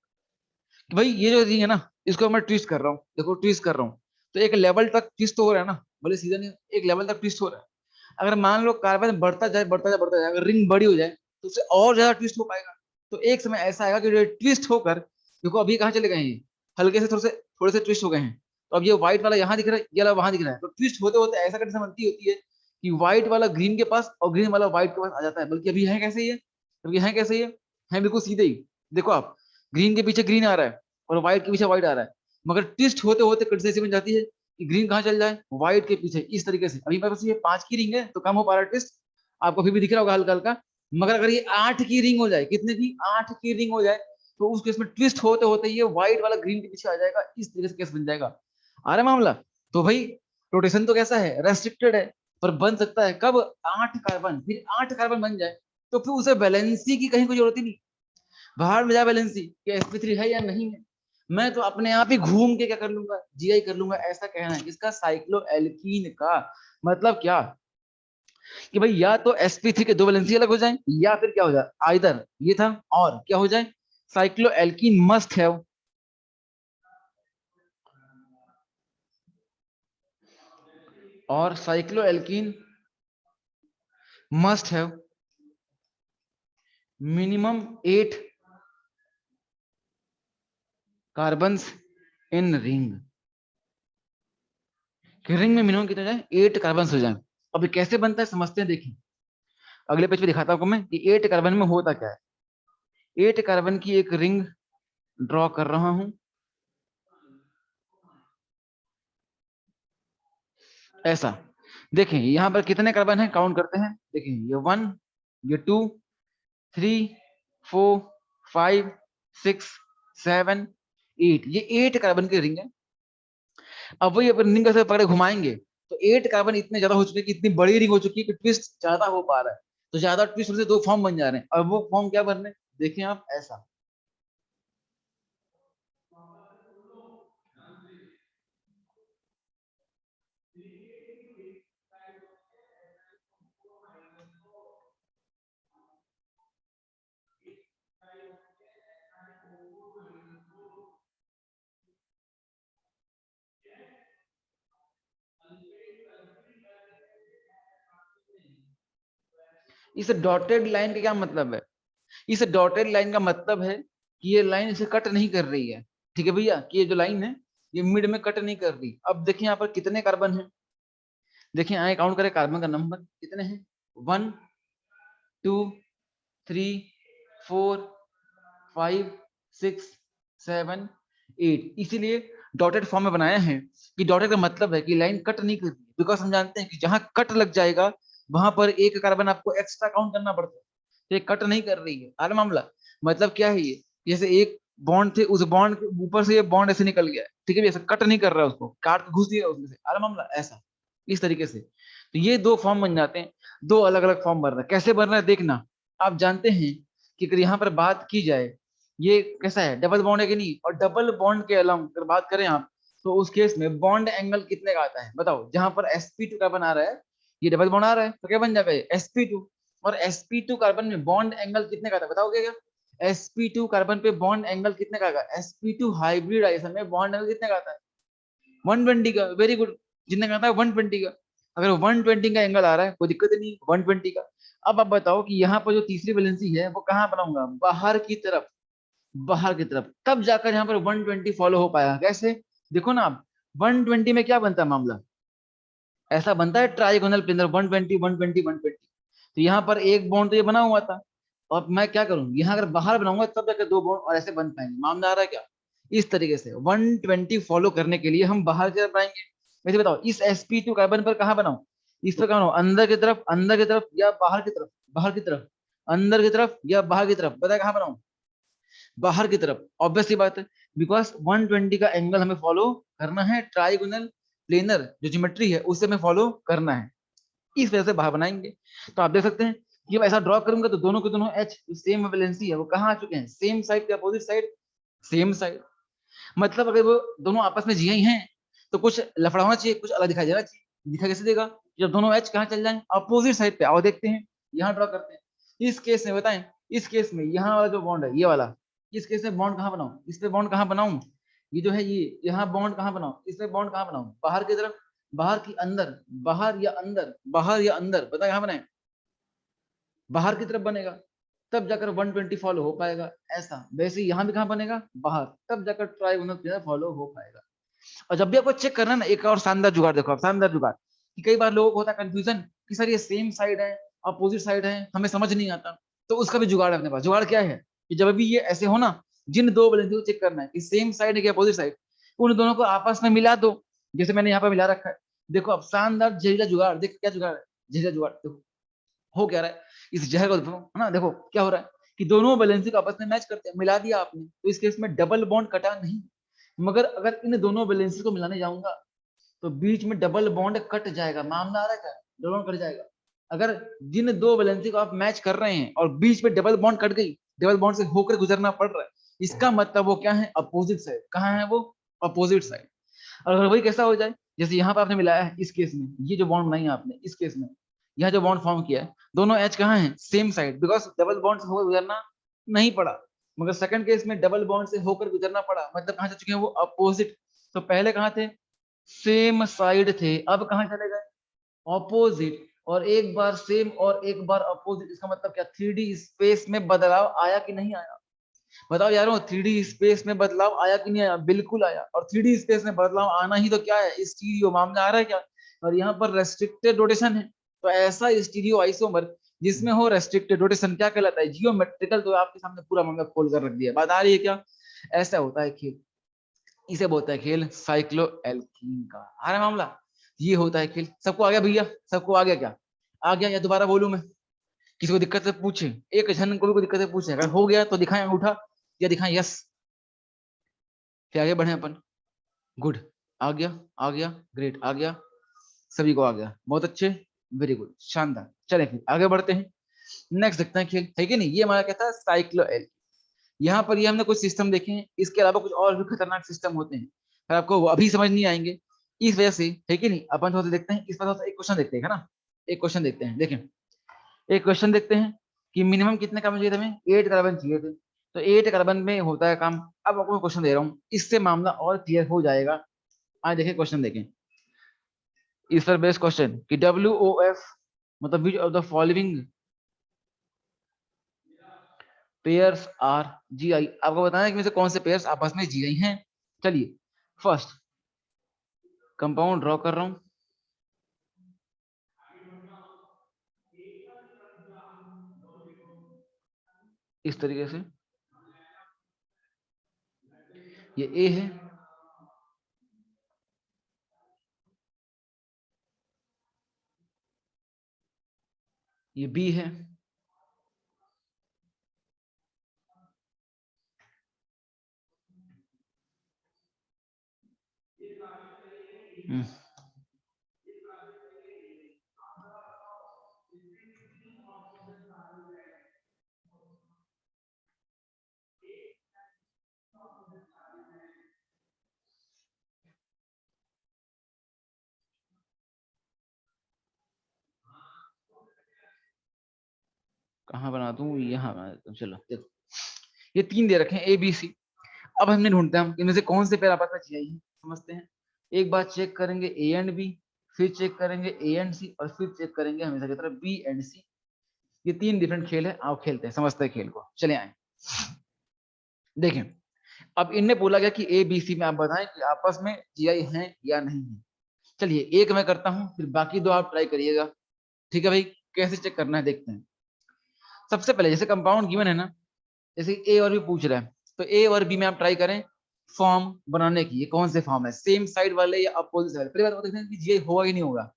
कि भाई ये जो रिंग है ना, इसको मैं ट्विस्ट कर रहा हूँ, देखो ट्विस्ट कर रहा हूँ, तो एक लेवल तक ट्विस्ट हो रहा है ना, भले सीधा नहीं, एक लेवल तक ट्विस्ट हो रहा है। अगर मान लो कार्बन बढ़ता जाए, अगर रिंग बड़ी हो जाए तो उससे और ज्यादा ट्विस्ट हो पाएगा। तो एक समय ऐसा आएगा कि जो ट्विस्ट होकर, देखो अभी कहाँ चले गए हैं ये, हल्के से थोड़े से ट्विस्ट हो गए हैं। तो अब ये व्हाइट वाला यहाँ दिख रहा है, ये वाला वहां दिख रहा है, तो ट्विस्ट होते होते ऐसा कंडीशन बनती होती है कि व्हाइट वाला ग्रीन के पास और ग्रीन वाला व्हाइट के पास आ जाता है। बल्कि अभी है कैसे ये, अभी है कैसे ये, है बिल्कुल सीधे ही। देखो आप, ग्रीन के पीछे ग्रीन आ रहा है और व्हाइट के पीछे व्हाइट आ रहा है। मगर ट्विस्ट होते होते कंडीशन ऐसी बन जाती है कि ग्रीन कहाँ चल जाए, व्हाइट के पीछे, इस तरीके से। अभी मेरे पास ये 5 की रिंग है तो कम हो पा रहा है ट्विस्ट, आपको अभी भी दिख रहा होगा हल्का हल्का। मगर अगर ये 8 की रिंग हो जाए, कितने की, 8 की रिंग हो जाए, तो उस केस में ट्विस्ट होते होते ये व्हाइट वाला ग्रीन के पीछे आ जाएगा, इस तरीके से केस बन जाएगा। आ रहा है मामला। तो भाई रोटेशन तो कैसा है, रेस्ट्रिक्टेड है, पर बन सकता है कब, 8 कार्बन। फिर 8 कार्बन बन जाए तो फिर उसे वैलेंसी की कहीं कोई जरूरत ही नहीं, बाहर में जा वैलेंसी कि sp3 है या नहीं है। मैं तो अपने आप ही घूम के क्या कर लूंगा, जीआई कर लूंगा। ऐसा कहना है इसका साइक्लोएल्कीन का मतलब क्या, कि भाई या तो sp3 के दो वैलेंसी अलग हो जाएं, या फिर क्या हो जाए, आइदर ये था और क्या हो जाए, साइक्लोएल्कीन मस्ट हैव, और cycloalkene must have minimum 8 carbons in ring. कि रिंग में मिनिमम कितने जाए, 8 कार्बन्स हो जाए। अब ये कैसे बनता है समझते हैं, देखिए अगले पेज पे दिखाता हूँ मैं कि 8 कार्बन में होता क्या है। 8 कार्बन की एक रिंग ड्रॉ कर रहा हूं, ऐसा। देखें यहां पर कितने कार्बन हैं, काउंट करते हैं। देखें ये 1, ये 2, 3, 4, 5, 6, 7, 8, ये 8 कार्बन की रिंग है। अब वही अपन रिंग से पकड़े घुमाएंगे तो 8 कार्बन इतने ज्यादा हो चुके हैं कि इतनी बड़ी रिंग हो चुकी है कि ट्विस्ट ज्यादा हो पा रहा है। तो ज्यादा ट्विस्ट से दो फॉर्म बन जा रहे हैं, और वो फॉर्म क्या बन रहे हैं, देखें आप ऐसा। इस डॉटेड लाइन का क्या मतलब है, इस डॉटेड लाइन का मतलब है कि ये लाइन इसे कट नहीं कर रही है। ठीक है भैया, कि ये जो लाइन है ये मिड में कट नहीं कर रही। अब देखिए यहाँ पर कितने कार्बन हैं, देखिए यहाँ काउंट करें कार्बन का नंबर कितने हैं, 1, 2, 3, 4, 5, 6, 7, 8। इसीलिए डॉटेड फॉर्म में बनाया है कि डॉटेड का मतलब है कि लाइन कट नहीं कर रही, बिकॉज हम जानते हैं कि जहां कट लग जाएगा वहां पर एक कार्बन आपको एक्स्ट्रा काउंट करना पड़ता है। तो ये कट नहीं कर रही है, आर मामला। मतलब क्या है ये, जैसे एक बॉन्ड थे, उस बॉन्ड के ऊपर से ये बॉन्ड ऐसे निकल गया है, ठीक है, ऐसा कट नहीं कर रहा है, उसको काट के घुस दिया उसमें से, आर मामला ऐसा, इस तरीके से। तो ये दो फॉर्म बन जाते हैं, दो अलग अलग फॉर्म बन रहा है। कैसे बन रहा है देखना, आप जानते हैं कि अगर यहाँ पर बात की जाए ये कैसा है, डबल बॉन्ड है कि नहीं, और डबल बॉन्ड के अलावा अगर बात करें आप, तो उस केस में बॉन्ड एंगल कितने का आता है बताओ, जहां पर sp2 का बना रहा है ये डबल बॉन्ड आ रहा है तो क्या बन जाएगा sp2। और sp2 कार्बन में बॉन्ड एंगल कितने का था बताओगे क्या? sp2 कार्बन पे बॉन्ड एंगल कितने का आएगा? sp2 हाइब्रिडाइजेशन में बॉन्ड एंगल कितने का आता है? 120 का। Very good. जितने का आता है 120 का। अगर 120 का एंगल आ रहा है कोई दिक्कत नहीं, 120 का। अब आप बताओ कि यहाँ पर जो तीसरी वैलेंसी है वो कहाँ बनाऊंगा? बाहर की तरफ। बाहर की तरफ, तब जाकर यहाँ पर 120 फॉलो हो पाया। कैसे? देखो ना आप, 120 में क्या बनता है मामला? ऐसा बनता है ट्राइगोनल प्लेनर, 120 120 120। तो यहाँ पर एक बॉन्ड तो ये बना हुआ था, और मैं क्या करूँ यहाँ अगर बाहर बनाऊंगा तब जाकर दो बॉन्ड और ऐसे बन पाएंगे। मामला आ रहा है क्या? इस तरीके से 120 फॉलो करने के लिए हम बाहर की तरफ बनाएंगे। वैसे बताओ इस sp2 कार्बन पर कहाँ बनाऊं? इस पर कहाँ बनाऊं? अंदर की तरफ, अंदर की तरफ या बाहर की तरफ? बाहर की तरफ। अंदर की तरफ या बाहर की तरफ, बताए कहाँ बनाऊं? बाहर की तरफ। ऑब्वियस सी बात है, बिकॉज 120 का एंगल हमें फॉलो करना है, ट्राइगोनल प्लेनर जो ज्योमेट्री है उसे हमें फॉलो करना है। इस वजह से बाहर बनाएंगे। तो आप देख सकते हैं कि अब ऐसा ड्रॉ करूंगा तो दोनों के दोनों एच सेम वैलेंसी है, वो कहाँ आ चुके हैं? सेम साइड के अपोजिट साइड। सेम साइड मतलब अगर वो दोनों आपस में जी हैं तो कुछ लफड़ा होना चाहिए, कुछ अलग दिखाई देना चाहिए। दिखा कैसे देगा? जब दोनों एच कहाँ चल जाए? अपोजिट साइड पे। आओ देखते हैं, यहाँ ड्रॉ करते हैं। इस केस में बताएं, इस केस में यहाँ वाला जो बॉन्ड है ये वाला, इस केस में बॉन्ड कहाँ बनाऊं? इस पे बॉन्ड कहाँ बनाऊं? ये जो है ये यहाँ बॉन्ड कहाँ बनाऊं? इस पे बॉन्ड कहाँ बनाऊं? बाहर की तरफ, बाहर की अंदर, बाहर या अंदर, बाहर या अंदर, बता कहाँ बनाए? बाहर की तरफ बनेगा, तब जाकर 120 फॉलो हो पाएगा। ऐसा वैसे यहाँ भी कहाँ बनेगा? बाहर, तब जाकर ट्राइगोनल प्लेनर फॉलो हो पाएगा। और जब भी आपको चेक करना है ना, एक और शानदार जुगाड़ देखो आप, शानदार जुगाड़। कि कई बार लोगों को होता है कंफ्यूजन कि सर ये सेम साइड है, अपोजिट साइड है, हमें समझ नहीं आता। तो उसका भी जुगाड़ है अपने पास। जुगाड़ क्या है? कि जब भी ये ऐसे हो ना, जिन दो वैलेंसी को चेक करना है कि सेम साइड है कि अपोजिट साइड, उन दोनों को आपस में मिला दो। जैसे मैंने यहाँ पर मिला रखा है। देखो अब शानदार जहरीला जुगाड़, देखो क्या जुगाड़ है। जहरीला जुगाड़ देखो हो क्या रहा है। इस जहर को देखो है ना, देखो क्या हो रहा है कि दोनों वैलेंसी को आपस में मैच करते हैं, मिला दिया आपने, तो इस केस में डबल बॉन्ड कटा नहीं। मगर अगर इन दोनों वैलेंसी को मिलाने जाऊंगा तो बीच में डबल बॉन्ड कट जाएगा। मामला आ रहा है क्या? डबल बॉन्ड कट जाएगा। अगर जिन दो वैलेंसी को आप मैच कर रहे हैं और बीच में डबल बॉन्ड कट गई, डबल बॉन्ड से होकर गुजरना पड़ रहा है, इसका मतलब वो क्या है? Opposite side. कहाँ है वो? Opposite side. और अगर वही कैसा हो जाए, जैसे यहाँ पे आपने मिलाया है इस केस में, ये जो बॉन्ड बनाई है आपने इस केस में, यहाँ जो बॉन्ड फॉर्म किया है, दोनों एच कहाँ है? Same side, because double bond से होकर गुजरना नहीं पड़ा। मगर सेकंड केस में डबल बॉन्ड से होकर गुजरना पड़ा, मतलब कहाँ जा चुके हैं वो? अपोजिट। तो पहले कहाँ थे? सेम साइड थे, अब कहाँ चले गए? ऑपोजिट। और एक बार सेम और एक बार अपोजिट, इसका मतलब क्या? 3D स्पेस में बदलाव आया कि नहीं आया? बताओ यारों, 3D स्पेस में बदलाव आया कि नहीं आया? बिल्कुल आया। और 3D स्पेस में बदलाव आना ही तो क्या है? स्टीरियो। मामला आ रहा है क्या? और यहाँ पर रेस्ट्रिक्टेड रोटेशन है। तो ऐसा स्टीरियो आइसोमर जिसमें हो रेस्ट्रिक्टेड रोटेशन क्या कहलाता है? जियोमेट्रिकल। तो आपके सामने पूरा मामला खोल कर रख दिया। बात आ रही है क्या? ऐसा होता है खेल। इसे बोलता है खेल साइक्लो एल्कीन का। आ रहा है मामला? ये होता है खेल। सबको आ गया भैया? सबको आ गया क्या? आ गया या दोबारा बोलूं मैं? किसी को दिक्कत है पूछे, एक जन को भी कोई दिक्कत है पूछे। अगर हो गया तो दिखाएं अंगूठा, या दिखाएं यस, फिर आगे बढ़े अपन। गुड। आ गया? आ गया। ग्रेट, आ गया। सभी को आ गया, बहुत अच्छे। वेरी गुड, शानदार। चले फिर आगे बढ़ते हैं। नेक्स्ट देखते हैं खेल, है कि नहीं। ये हमारा क्या था? Cyclo L. यहाँ पर ये हमने कुछ सिस्टम देखे हैं, इसके अलावा कुछ और भी खतरनाक सिस्टम होते हैं, पर आपको वो अभी समझ नहीं आएंगे। इस वजह से, है कि नहीं, अपन थोड़ा सा देखते हैं इस पर। थोड़ा सा एक क्वेश्चन देखते हैं, है ना। एक क्वेश्चन देखते हैं, देखें। एक क्वेश्चन देखते हैं कि मिनिमम कितने कार्बन चाहिए थे हमें? 8 कार्बन चाहिए थे। तो 8 कार्बन में होता है काम। अब आपको क्वेश्चन दे रहा हूँ, इससे मामला और क्लियर हो जाएगा। आज देखें क्वेश्चन, देखें इस पर बेस्ट क्वेश्चन कि WOF मतलब which of the following pairs are GI। आपको बताना है कि में से कौन से पेयर्स आपस में GI हैं। चलिए, फर्स्ट कंपाउंड ड्रॉ कर रहा हूं इस तरीके से। ये A है, ये B है, हम्म, कहाँ बना दूं, यहाँ बना देता हूँ। चलो देखो, ये 3 दे रखे हैं ए बी सी। अब हमने ढूंढते हैं हम इनमें से कौन से पेयर आपस में जीआई है, समझते हैं। एक बार चेक करेंगे ए एंड बी, फिर चेक करेंगे ए एंड सी, और फिर चेक करेंगे हमेशा की तरह बी एंड सी। ये 3 डिफरेंट खेल है, आओ खेलते हैं, समझते हैं खेल को, चले आए। देखें, अब इनने बोला गया कि ए बी सी में आप बताएं कि आपस में जीआई हैं या नहीं है। चलिए एक मैं करता हूं, फिर बाकी 2 आप ट्राई करिएगा, ठीक है भाई। कैसे चेक करना है देखते हैं। सबसे पहले जैसे कंपाउंड गिवन है ना, जैसे ए और बी पूछ रहा है, तो ए और बी में आप ट्राई करें फॉर्म बनाने की। ये कौन से फॉर्म है, सेम साइड वाले या अपोजिट साइड। पहली बात देखते हैं कि जीआई होगा कि नहीं होगा,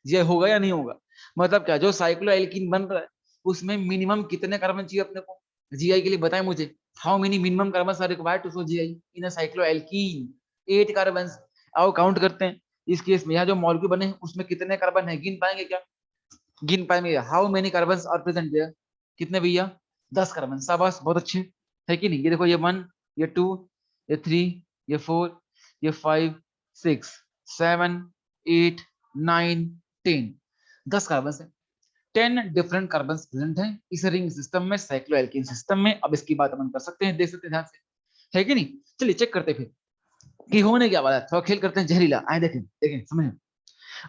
जीआई होगा या नहीं होगा। मतलब क्या, जो साइक्लोएल्कीन बन रहा है उसमें मिनिमम कितने कार्बन चाहिए अपने को जीआई के लिए, बताएं मुझे। How many minimum carbon are required to show GI in a cycloalkene, 8 carbon. आओ काउंट करते हैं। इस केस में यहाँ जो मॉलिक्यूल बने हैं उसमें कितने कार्बन है, गिन पाएंगे क्या, गिन पाएंगे। How many carbon are present there, कितने भैया, 10 कार्बन। शाबाश, बहुत अच्छे, है कि नहीं। ये देखो, ये 1, ये 2, ये 3, ये 4, ये 5, 6, 7, 8, 9, 10, 10 कार्बन है। 10 डिफरेंट कार्बन प्रेजेंट हैं इस रिंग सिस्टम में, साइक्लोएल्कीन सिस्टम में। अब इसकी बात अपन कर सकते हैं, देख सकते हैं ध्यान से, है कि नहीं। चलिए चेक करते हैं फिर कि होने क्या वाला है। थोड़ा खेल करते हैं जहरीला, आए देखें देखें समझें।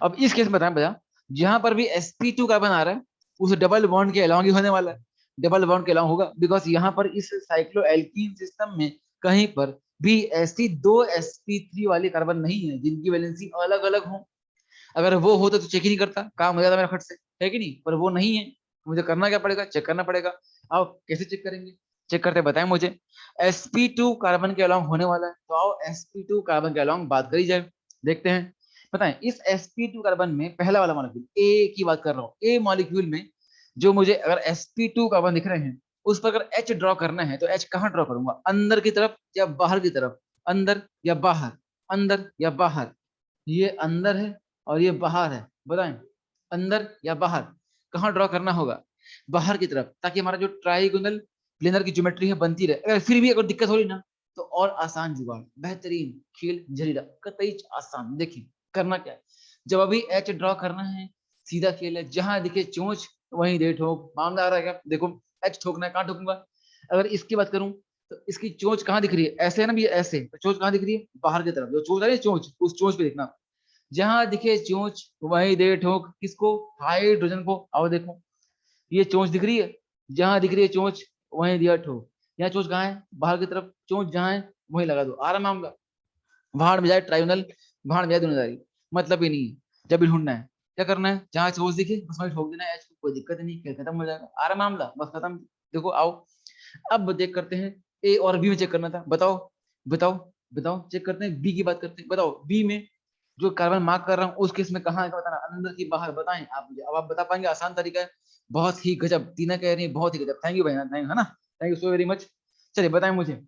अब इस केस में बताएं भैया, जहां पर भी sp2 कार्बन आ रहा है उस डबल बॉन्ड के अलाउंग ही होने वाला है, डबल बॉन्ड के अलाउंग होगा। बिकॉज यहाँ पर इस साइक्लोएल्कीन सिस्टम में कहीं पर भी ऐसी 2 sp3 वाली कार्बन नहीं है जिनकी वैलेंसी अलग अलग हो। अगर वो होता तो चेक ही नहीं करता, काम हो जाता मेरा फट से, है कि नहीं। पर वो नहीं है, मुझे करना क्या पड़ेगा, चेक करना पड़ेगा। आओ कैसे चेक करेंगे, चेक करते बताएं मुझे। sp2 कार्बन के अलाउंग होने वाला है, तो आओ sp2 कार्बन के अलाउंग बात करी जाए, देखते हैं। बताएं, इस sp2 कार्बन में पहला वाला मॉलिक्यूल ए की बात कर रहा हूँ, ए मॉलिक्यूल में जो मुझे अगर sp2 कार्बन दिख रहे हैं उस पर अगर H ड्रॉ करना है तो H कहाँ ड्रॉ करूंगा, अंदर की तरफ या बाहर की तरफ, अंदर या बाहर, अंदर या बाहर। ये अंदर है और ये बाहर है, बताएं अंदर या बाहर, कहाँ ड्रॉ करना होगा, बाहर की तरफ, ताकि हमारा जो ट्राइगोनल प्लेनर की ज्योमेट्री है बनती रहे। अगर फिर भी अगर दिक्कत हो रही ना, तो और आसान जुगाड़, बेहतरीन खेल जरीरा, कतई आसान। देखिए करना क्या है, जब अभी एच ड्रॉ करना है, सीधा खेल है, जहां दिखे चोंच वहीं दे ठोक। मामला आ रहा है क्या, देखो एच ठोकना है, कहाँ ठोकूंगा। अगर इसकी बात करूं तो इसकी चोंच कहाँ दिख रही है, ऐसे है ना भी, ऐसे तो चोंच कहाँ दिख रही है, बाहर की तरफ। जो चोंच आ रही है चोंच, उस चोंच पे देखना, जहां दिखे चोंच वहीं दे ठोक। किसको, हाइड्रोजन को। आओ देखो, ये चोंच दिख रही है, जहां दिख रही है चोंच वहीं दिया ठोक। यहाँ चोंच कहाँ है, बाहर की तरफ, चोंच जहां है वहीं लगा दो, आराम मामला। भाड़ में जाए ट्राइब्यूनल, भाड़ में जाए दुनियादारी, मतलब ही नहीं है। जब भी ढूंढना है क्या करना है, जहां चोंच दिखे बस वहीं ठोक देना है, कोई दिक्कत नहीं, खेल खत्म हो जाएगा, आराम मामला, बस खत्म। देखो आओ, अब चेक करते हैं, ए और बी में चेक करना था, बताओ बताओ बताओ। चेक करते हैं बी की बात करते हैं, बताओ बी में जो कार्बन मार्क कर रहा हूँ उस केस में कहाँ है बताना, अंदर की बाहर, बताएं आप मुझे। अब आप बता पाएंगे, आसान तरीका है, बहुत ही गजब। तीना कह रही है बहुत ही गजब, थैंक यू भाई, थैंक यू, है ना, thank you so very much. चलिए बताएं मुझे,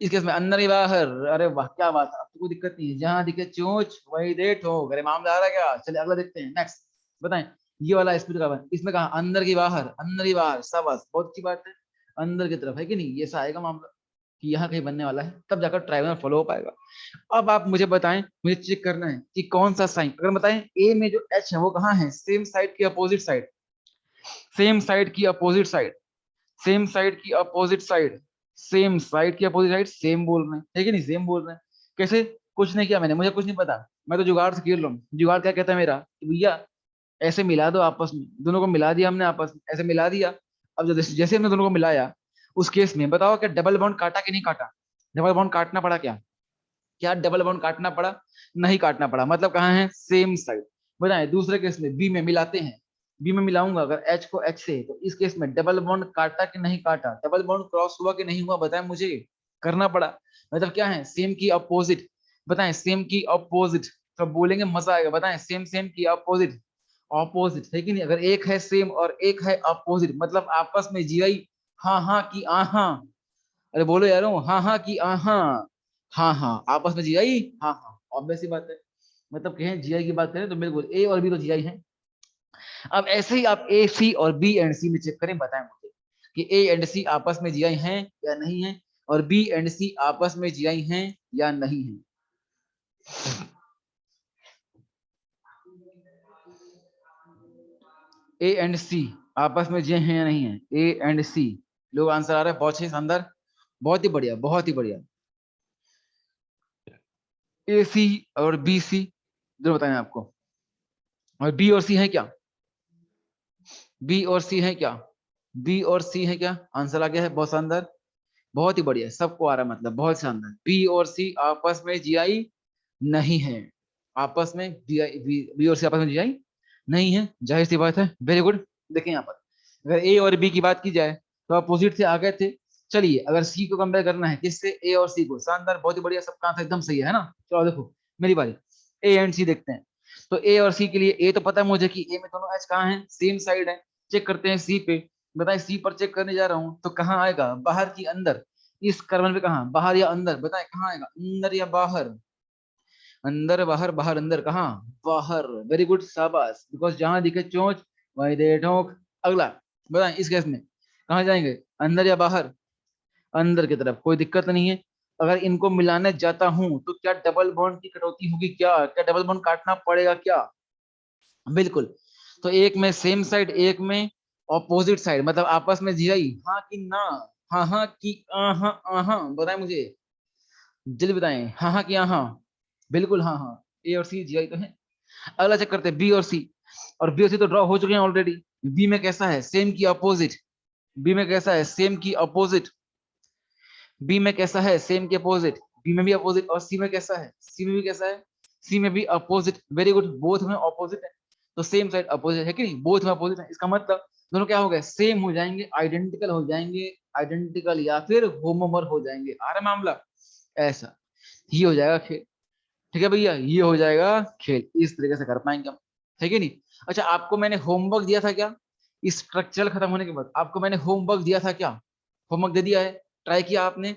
इस केस में अंदर ही बाहर, अरे वाह क्या बात है, अब तो कोई दिक्कत नहीं है, जहां दिखे चोंच वही दे ठोक। अरे मामला आ रहा है क्या, चलिए अगला देखते हैं, नेक्स्ट। बताएं, ये वाला स्पीड कार्बन, इसमें कहा अंदर की बाहर, अंदर ही बाहर, शाबाश बहुत अच्छी बात है, अंदर की तरफ, है कि नहीं। ये सा आएगा मामला कि यहाँ कहीं बनने वाला है, तब जाकर ट्राइगोनल फॉलो हो पाएगा। अब आप मुझे बताएं, मुझे चेक करना है कि कौन सा साइन, अगर बताएं ए में जो एच है वो कहाँ है, सेम साइड की अपोजिट साइड, सेम साइड की अपोजिट साइड, सेम साइड की अपोजिट साइड, सेम साइड की अपोजिट साइड, सेम बोल रहे हैं, है कि नहीं, सेम बोल रहे हैं। कैसे, कुछ नहीं किया मैंने, मुझे कुछ नहीं पता, मैं तो जुगाड़ से खेल रहा हूँ। जुगाड़ क्या कहता है मेरा कि भैया ऐसे मिला दो आपस में, दोनों को मिला दिया हमने आपस में, ऐसे मिला दिया। अब जैसे जैसे हमने दोनों को मिलाया, उस केस में बताओ क्या डबल बॉन्ड काटा कि नहीं काटा, डबल बॉन्ड काटना पड़ा क्या, क्या डबल बॉन्ड काटना पड़ा, नहीं काटना पड़ा। मतलब कहाँ है, सेम साइड। बताएं दूसरे केस में बी में मिलाते हैं, बी में मिलाऊंगा अगर एच को एच से, तो इस केस में डबल बॉन्ड काटा कि नहीं काटा, डबल बॉन्ड क्रॉस हुआ कि नहीं हुआ, बताएं मुझे, करना पड़ा। मतलब क्या है, सेम की अपोजिट, बताएं सेम की अपोजिट, तो बोलेंगे मजा आएगा। बताएं सेम सेम की अपोजिट, ऑपोजिट, है कि नहीं। अगर एक है सेम और एक है अपोजिट, मतलब आपस में जीआई हाँ हाँ की आहा, अरे बोलो यार, हाँ हाँ की आहा, हाँ हाँ आपस में जीआई, हाँ हाँ, ऑब्वियस सी बात है। मतलब कहें जीआई की बात करें तो बिल्कुल ए और बी तो जीआई है। अब ऐसे ही आप ए सी और बी एंड सी में चेक करें, बताएं मुझे कि ए एंड सी आपस में जीआई हैं या नहीं है, और बी एंड सी आपस में जीआई हैं या नहीं है। ए एंड सी आपस में जे हैं या नहीं है, ए एंड सी। लोग आंसर आ रहा है, बहुत सही, शानदार, बहुत ही बढ़िया, बहुत ही बढ़िया। ए सी और बी सी जो बताएं आपको, और बी और सी है क्या? बी और सी है क्या? बी और सी है क्या? आंसर आ गया है, बहुत शानदार, बहुत ही बढ़िया, सबको आ रहा है, मतलब बहुत शानदार। बी और सी आपस में जीआई नहीं है, आपस में जीआई, बी और सी आपस में जीआई नहीं है, जाहिर सी बात है। Very good. देखें यहाँ पर, अगर ए और बी की बात की जाए तो अपोजिट से आ गए थे। चलिए अगर सी को कंपेयर करना है किससे, ए और सी को, शानदार, बहुत ही बढ़िया, सबका आंसर एकदम सही है ना। चलो देखो मेरी बारी, ए एंड सी देखते हैं। तो ए और सी के लिए, ए तो पता है मुझे कि ए में दोनों एच कहाँ है, सेम साइड है। चेक करते हैं सी पे, बताए सी पर चेक करने जा रहा हूँ तो कहाँ आएगा, बाहर की अंदर, इस कर्मन पे कहाँ, बाहर या अंदर, बताए कहाँ आएगा, अंदर या बाहर, अंदर बाहर, बाहर अंदर, कहाँ, बाहर। वेरी गुड, शाबाश, बिकॉज जहां दिखे चोंच वहीं दे ठोक। अगला बताएं, इस केस में कहाँ जाएंगे, अंदर या बाहर, अंदर की तरफ, कोई दिक्कत नहीं है। अगर इनको मिलाने जाता हूं तो क्या डबल बॉन्ड की कटौती होगी, क्या क्या डबल बॉन्ड काटना पड़ेगा क्या? बिल्कुल। तो एक में सेम साइड, एक में ऑपोजिट साइड, मतलब आपस में जीआई, हाँ कि ना, हाँ हाँ कि हाँ बताएं मुझे, जल्दी बताएं, हाँ हाँ कि हाँ, बिल्कुल हाँ हाँ, ए और सी जीआई तो है। अगला चेक करते हैं बी और सी, और बी और सी तो ड्रॉ हो चुके हैं ऑलरेडी। बी में कैसा है, सेम की अपोजिट, बी में कैसा है, सेम की अपोजिट, बी में कैसा है, सेम के अपोजिट, बी में भी अपोजिट, और सी में कैसा है, सी में भी कैसा है, सी में भी अपोजिट। वेरी गुड, बोथ में अपोजिट है, तो सेम साइड अपोजिट है कि नहीं, बोथ में अपोजिट है, इसका मतलब दोनों क्या हो गए, सेम हो जाएंगे, आइडेंटिकल हो जाएंगे, आइडेंटिकल या फिर होमोमर हो जाएंगे। आ रहा मामला ऐसा, ये हो जाएगा खेल। ठीक है भैया, ये हो जाएगा खेल, इस तरीके से कर पाएंगे हम, है कि नहीं? अच्छा, आपको मैंने होमवर्क दिया था क्या, इस स्ट्रक्चर खत्म होने के बाद आपको मैंने होमवर्क दिया था क्या? होमवर्क दे दिया है, ट्राई किया आपने,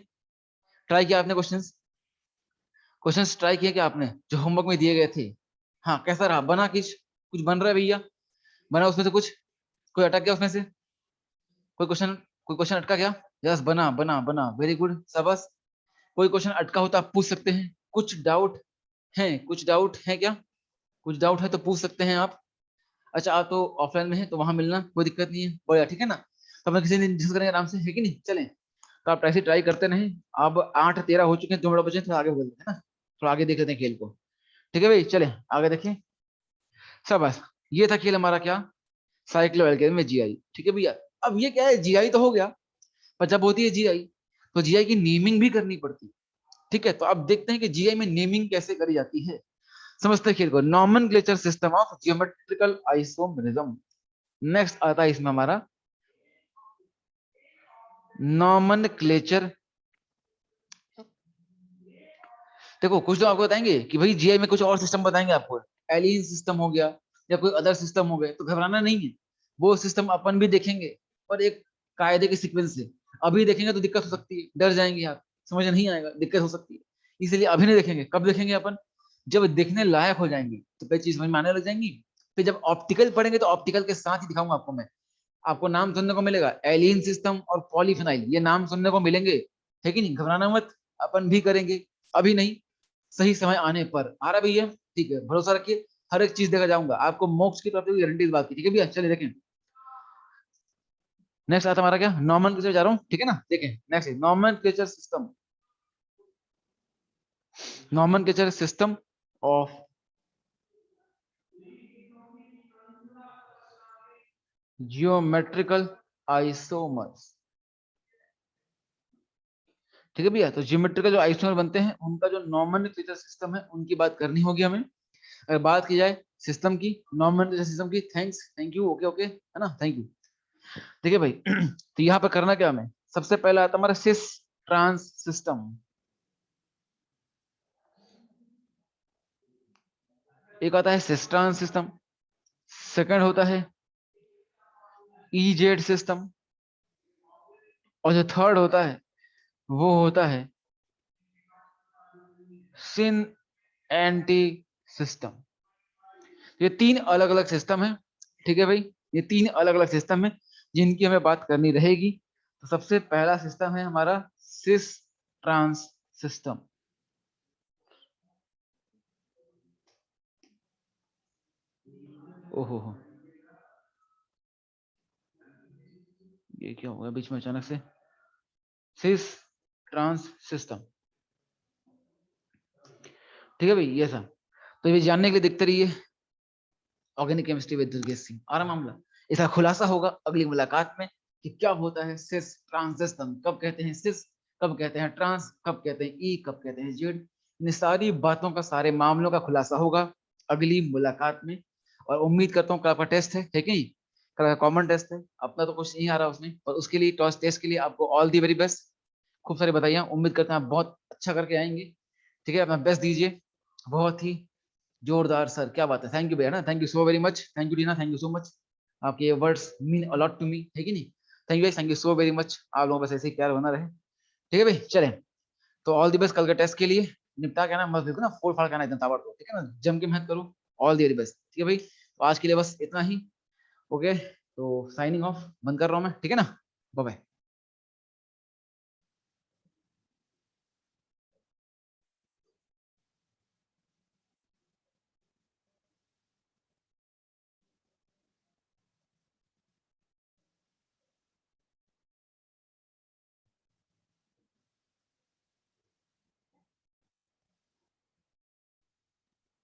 ट्राई किया आपने क्वेश्चंस, क्वेश्चंस ट्राई किए क्या आपने जो होमवर्क में दिए गए थे? हाँ, कैसा रहा, बना कुछ, कुछ बन रहा है भैया, बना उसमें से कुछ, कोई अटक गया उसमें से, कोई क्वेश्चन, कोई क्वेश्चन अटका गया? यस, बना बना बना, वेरी गुड, शाबाश। कोई क्वेश्चन अटका होता आप पूछ सकते हैं, कुछ डाउट है, कुछ डाउट है क्या, कुछ डाउट है तो पूछ सकते हैं आप। अच्छा, आप तो ऑफलाइन में है तो वहां मिलना, कोई दिक्कत नहीं है, बढ़िया, ठीक है ना। तो अपन किसी दिन डिस्कस करेंगे आराम से, है कि नहीं, चलें। तो आप ऐसे ट्राई करते रहें। अब 8:13 हो चुके हैं, 2 मिनट बचे हैं, थोड़ा आगे बढ़ लेते हैं ना, थोड़ा आगे देख लेते हैं खेल को। ठीक है भाई, चले आगे देखें। सब बस, ये था खेल हमारा, क्या, साइक्लो एल्केन में जीआई। ठीक है भैया, अब ये क्या है, जीआई तो हो गया, पर जब होती है जीआई तो जीआई की नेमिंग भी करनी पड़ती है। ठीक है, तो अब देखते हैं कि जीआई में नेमिंग कैसे करी जाती है। समझते हैं खेल को, nomenclature system of geometrical isomerism. Next आता है इसमें हमारा नॉमेनक्लेचर। देखो कुछ लोग आपको बताएंगे कि भाई जीआई में कुछ और सिस्टम बताएंगे आपको, एलियन सिस्टम हो गया या कोई अदर सिस्टम हो गए, तो घबराना नहीं है, वो सिस्टम अपन भी देखेंगे, और एक कायदे के सीक्वेंस से। अभी देखेंगे तो दिक्कत हो सकती है, डर जाएंगे आप, समझ नहीं आएगा, दिक्कत हो सकती है, इसलिए अभी नहीं देखेंगे। कब देखेंगे अपन, जब देखने लायक हो जाएंगे तो कई चीज समझ में आने लग जाएंगी। फिर जब ऑप्टिकल पढ़ेंगे तो ऑप्टिकल के साथ ही दिखाऊंगा आपको मैं। आपको नाम सुनने को मिलेगा, एलियन सिस्टम और पॉलीफिनाइल, ये नाम सुनने को मिलेंगे, है कि नहीं, घबराना मत, अपन भी करेंगे, अभी नहीं, सही समय आने पर। आ रहा भैया, ठीक है, भरोसा रखिए, हर एक चीज देखा जाऊंगा आपको, मोक्ष की तरफ से गारंटी इस बात की, ठीक है भैया, चलिए देखें। नेक्स्ट आता हमारा क्या, नॉर्मन जा रहा हूँ, ठीक है ना, देखें next Norman system, Norman system of geometrical isomers. ठीक है भैया, तो जियोमेट्रिकल जो आइसोमर बनते हैं उनका जो नॉमेनक्लेचर सिस्टम है उनकी बात करनी होगी हमें। अगर बात की जाए सिस्टम की, नॉमेनक्लेचर सिस्टम की, thanks, thank you, okay okay, है ना, थैंक यू। ठीक है भाई, तो यहाँ पर करना क्या हमें, सबसे पहला आता हमारा सिस ट्रांस सिस्टम, एक आता है सिस ट्रांस सिस्टम, सेकंड होता है ईजेड सिस्टम, और जो थर्ड होता है वो होता है सिन एंटी सिस्टम। ये तीन अलग अलग सिस्टम है, ठीक है भाई, ये तीन अलग अलग सिस्टम है जिनकी हमें बात करनी रहेगी। तो सबसे पहला सिस्टम है हमारा सिस ट्रांस सिस्टम। ओहो, ये क्या हो गया बीच में अचानक से? सिस ट्रांस सिस्टम, ठीक है भाई ये सब। तो ये जानने के लिए देखते रहिए organic chemistry with Durgesh Singh. आरा मामला, इसका खुलासा होगा अगली मुलाकात में कि क्या होता है सिस ट्रांस सिस्टम, कब कहते हैं सिस, कब कहते हैं ट्रांस, कब कहते हैं ई, कब कहते हैं जेड। इन सारी बातों का, सारे मामलों का खुलासा होगा अगली मुलाकात में। और उम्मीद करता हूँ कल आपका टेस्ट है कि नहीं? कल का कॉमन टेस्ट है, अपना तो कुछ नहीं आ रहा उसमें, और उसके लिए टॉस टेस्ट के लिए आपको ऑल दी वेरी बेस्ट। खूब सारी बताइए, उम्मीद करते हैं आप बहुत अच्छा करके आएंगे। ठीक है, अपना बेस्ट दीजिए। बहुत ही जोरदार सर, क्या बात है, थैंक यू भैया ना, thank you so very much, thank you Rina, thank you so much. आपके words mean a lot to me, है कि नहीं? Thank you, thank you so very much. आप लोगों बस ऐसे ही प्यार बना रहे। ठीक है भाई, चलें। तो ऑल दी बेस्ट कल के टेस्ट के लिए। निपटा के ना मत देखो ना, फोड़ फाड़ के आना एकदम ताबड़तोड़, ठीक है ना, जम के मेहनत करो। ऑल दी वेरी बेस्ट, ठीक है भाई। तो आज के लिए बस इतना ही। ओके, तो साइनिंग ऑफ, बंद कर रहा हूँ मैं, ठीक है ना। Bye bye.